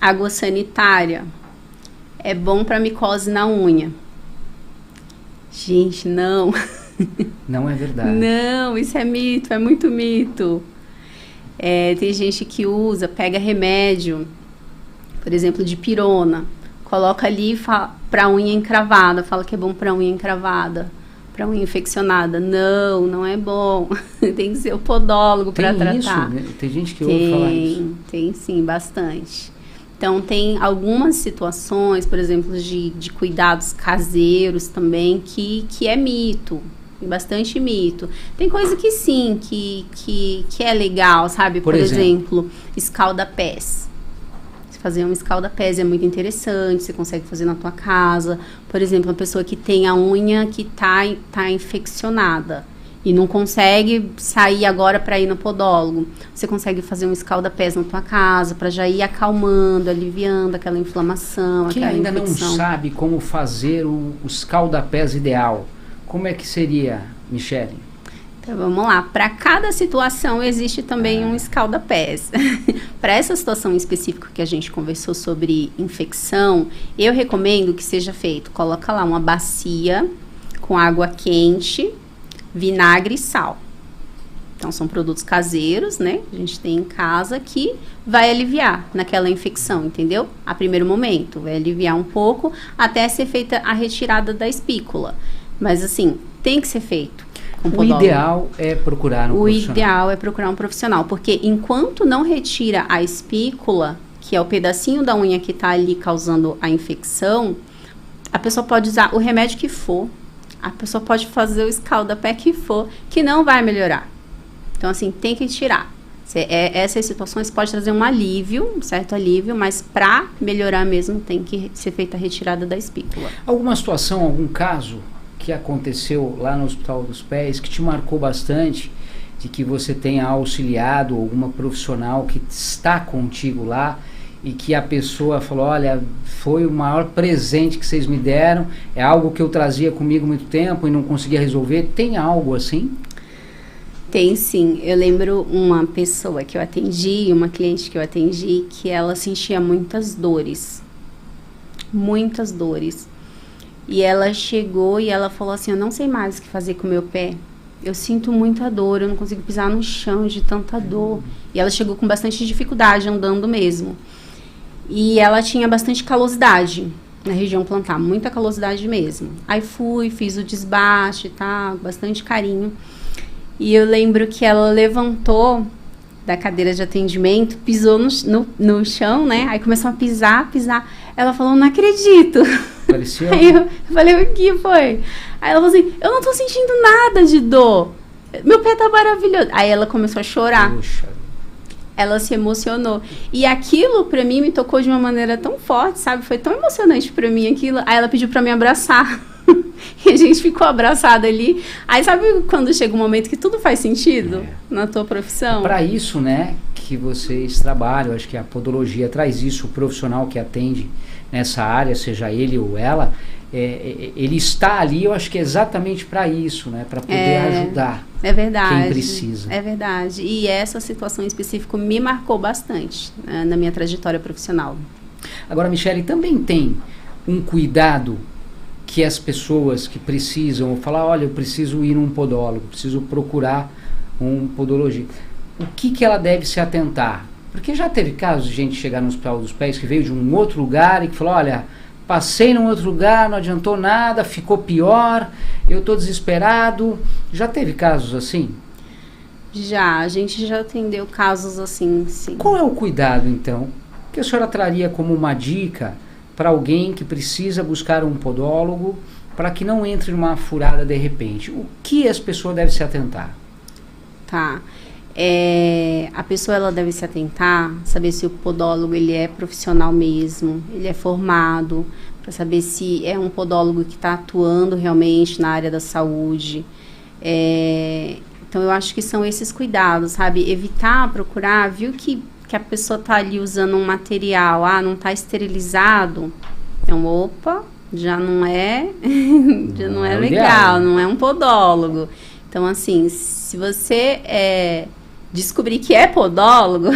água sanitária é bom para micose na unha. Gente, não. Não é verdade. Não, isso é mito, é muito mito. Tem gente que pega remédio, por exemplo, de pirona, coloca ali para unha encravada, fala que é bom para unha encravada, para unha infeccionada. Não, não é bom. Tem que ser o podólogo para tratar. Tem isso? Né? Tem gente que ouve falar isso. Tem sim, bastante. Então, tem algumas situações, por exemplo, de cuidados caseiros também, que é mito, tem bastante mito. Tem coisa que sim, que é legal, sabe? Por exemplo, escalda-pés. Se fazer um escalda-pés é muito interessante, você consegue fazer na tua casa. Por exemplo, uma pessoa que tem a unha que tá infeccionada. e não consegue sair agora para ir no podólogo, você consegue fazer um escalda-pés na tua casa para já ir acalmando, aliviando aquela inflamação, Quem aquela ainda infecção. não sabe como fazer o escalda-pés ideal, como é que seria, Michele? Então, vamos lá. Para cada situação existe também um escalda-pés. Para essa situação específica que a gente conversou sobre infecção, eu recomendo que seja feito, coloca lá uma bacia com água quente, vinagre e sal. Então, são produtos caseiros, né? A gente tem em casa que vai aliviar naquela infecção, entendeu? A primeiro momento, vai aliviar um pouco até ser feita a retirada da espícula. Mas, assim, tem que ser feito. O ideal é procurar um profissional. O ideal é procurar um profissional, porque enquanto não retira a espícula, que é o pedacinho da unha que está ali causando a infecção, a pessoa pode usar o remédio que for, a pessoa pode fazer o escalda-pé que for, que não vai melhorar. Então, assim, tem que tirar. Essas situações podem trazer um alívio, um certo alívio, mas para melhorar mesmo tem que ser feita a retirada da espícula. Alguma situação, algum caso que aconteceu lá no Hospital dos Pés, que te marcou bastante, de que você tenha auxiliado alguma profissional que está contigo lá e que a pessoa falou, olha, foi o maior presente que vocês me deram, é algo que eu trazia comigo há muito tempo e não conseguia resolver? Tem algo assim? Tem sim. Eu lembro uma pessoa que eu atendi, uma cliente que eu atendi, que ela sentia muitas dores. Muitas dores. E ela chegou e ela falou assim, eu não sei mais o que fazer com o meu pé. Eu sinto muita dor, eu não consigo pisar no chão de tanta dor. E ela chegou com bastante dificuldade andando mesmo. E ela tinha bastante calosidade na região plantar, muita calosidade mesmo. Aí fiz o desbaste, tá? Bastante carinho. E eu lembro que ela levantou da cadeira de atendimento, pisou no chão, né? Aí começou a pisar. Ela falou, não acredito. Pareceu? Aí eu falei, o que foi? Aí ela falou assim, eu não tô sentindo nada de dor. Meu pé tá maravilhoso. Aí ela começou a chorar. Puxa. Ela se emocionou. E aquilo, pra mim, me tocou de uma maneira tão forte, sabe? Foi tão emocionante pra mim aquilo. Aí ela pediu pra me abraçar. E a gente ficou abraçada ali. Aí sabe quando chega um momento que tudo faz sentido na tua profissão? Para isso, né, que vocês trabalham, acho que a podologia traz isso, o profissional que atende nessa área, seja ele ou ela, ele está ali, eu acho que é exatamente para isso, né, para poder ajudar quem precisa. É verdade. E essa situação em específico me marcou bastante, né, na minha trajetória profissional. Agora, Michele, também tem um cuidado que as pessoas que precisam falar, olha, eu preciso ir num podólogo, preciso procurar um podologista. O que ela deve se atentar? Porque já teve casos de gente chegar no Hospital dos Pés que veio de um outro lugar e que falou, olha, passei num outro lugar, não adiantou nada, ficou pior, eu estou desesperado. Já teve casos assim? Já, a gente já atendeu casos assim, sim. Qual é o cuidado, então, que a senhora traria como uma dica para alguém que precisa buscar um podólogo para que não entre numa furada de repente? O que as pessoas devem se atentar? Tá. A pessoa ela deve se atentar, saber se o podólogo ele é profissional mesmo, ele é formado, para saber se é um podólogo que está atuando realmente na área da saúde. Então, eu acho que são esses cuidados, sabe? Evitar, procurar, viu que a pessoa está ali usando um material, não está esterilizado, então, opa, já não é, já não é legal, não é um podólogo. Então, assim, se você descobrir que é podólogo,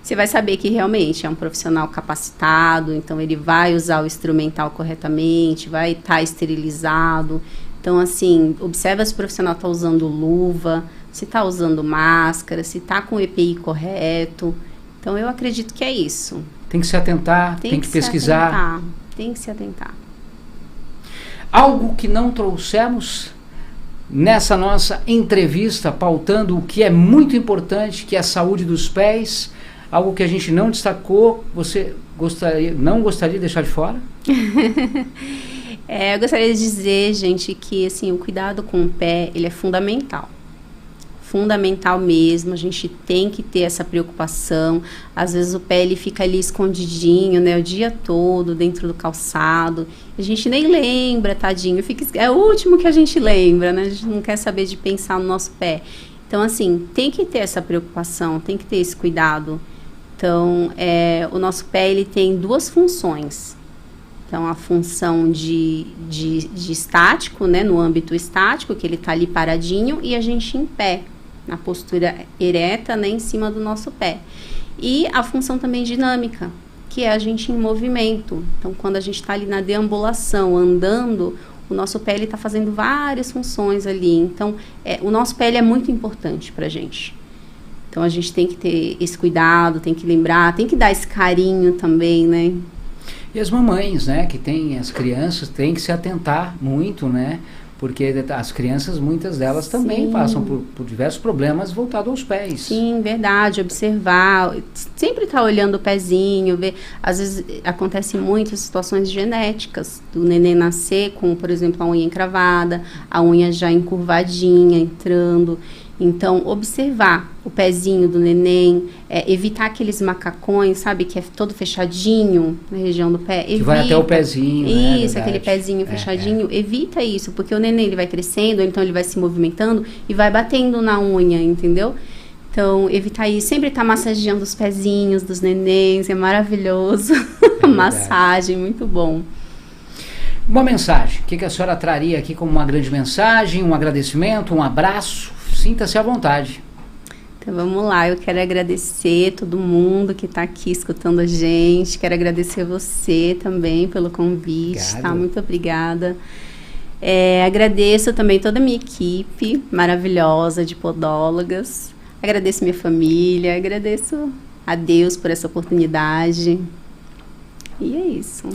você vai saber que realmente é um profissional capacitado, então ele vai usar o instrumental corretamente, vai estar esterilizado. Então, assim, observa se o profissional está usando luva, se está usando máscara, se está com o EPI correto. Então, eu acredito que é isso. Tem que se atentar, tem que pesquisar. Tem que se atentar. Algo que não trouxemos nessa nossa entrevista, pautando o que é muito importante, que é a saúde dos pés, algo que a gente não destacou, você não gostaria de deixar de fora? Eu gostaria de dizer, gente, que assim, o cuidado com o pé, ele é fundamental. fundamental mesmo, a gente tem que ter essa preocupação. Às vezes o pé ele fica ali escondidinho, né, o dia todo dentro do calçado, a gente nem lembra, tadinho, é o último que a gente lembra, né, a gente não quer saber de pensar no nosso pé. Então, assim, tem que ter essa preocupação, tem que ter esse cuidado. Então, o nosso pé ele tem duas funções. Então, a função de estático, né, no âmbito estático, que ele está ali paradinho, e a gente em pé, na postura ereta, né, em cima do nosso pé. E a função também dinâmica, que é a gente em movimento. Então, quando a gente está ali na deambulação, andando, o nosso pé está fazendo várias funções ali. Então, o nosso pé é muito importante para a gente. Então, a gente tem que ter esse cuidado, tem que lembrar, tem que dar esse carinho também, né? E as mamães, né, que têm as crianças, têm que se atentar muito, né, porque as crianças, muitas delas também passam por diversos problemas voltados aos pés. Sim, verdade, observar, sempre estar olhando o pezinho, ver, às vezes acontece muitas situações genéticas, do neném nascer com, por exemplo, a unha encravada, a unha já encurvadinha, entrando. Então, observar o pezinho do neném, evitar aqueles macacões, sabe, que é todo fechadinho na região do pé. Evita. Que vai até o pezinho, isso, né, aquele pezinho fechadinho. Evita isso, porque o neném ele vai crescendo, então ele vai se movimentando e vai batendo na unha, entendeu? Então, evitar isso. Sempre estar massageando os pezinhos dos nenéns, é maravilhoso. Massagem, muito bom. Uma mensagem, o que a senhora traria aqui como uma grande mensagem, um agradecimento, um abraço? Sinta-se à vontade. Então vamos lá, eu quero agradecer todo mundo que está aqui escutando a gente, quero agradecer você também pelo convite, tá? Muito obrigada. Agradeço também toda a minha equipe maravilhosa de podólogas, agradeço minha família, agradeço a Deus por essa oportunidade, e é isso.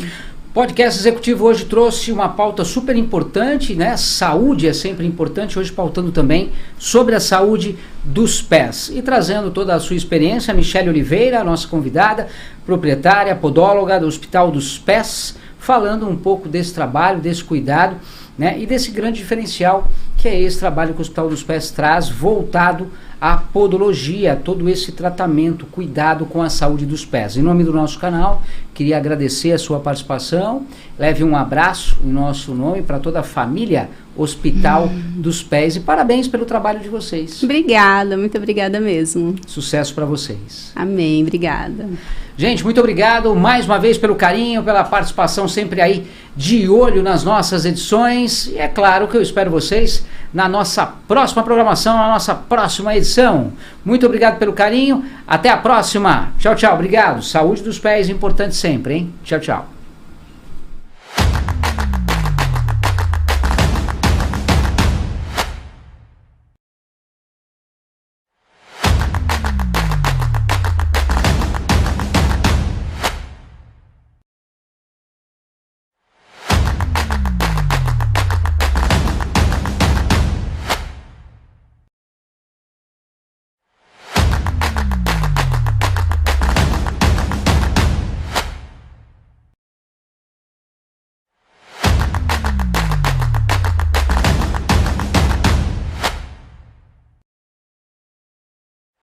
Podcast Executivo hoje trouxe uma pauta super importante, né? Saúde é sempre importante, hoje pautando também sobre a saúde dos pés. E trazendo toda a sua experiência, a Michele Oliveira, a nossa convidada, proprietária, podóloga do Hospital dos Pés, falando um pouco desse trabalho, desse cuidado, né? E desse grande diferencial que é esse trabalho que o Hospital dos Pés traz, voltado à podologia, todo esse tratamento, cuidado com a saúde dos pés. Em nome do nosso canal, queria agradecer a sua participação, leve um abraço em nosso nome para toda a família Hospital dos Pés e parabéns pelo trabalho de vocês. Obrigada, muito obrigada mesmo. Sucesso para vocês. Amém, obrigada. Gente, muito obrigado mais uma vez pelo carinho, pela participação sempre aí de olho nas nossas edições e é claro que eu espero vocês na nossa próxima programação, na nossa próxima edição. Muito obrigado pelo carinho, até a próxima. Tchau, tchau, obrigado. Saúde dos pés, importante sempre, hein? Tchau, tchau.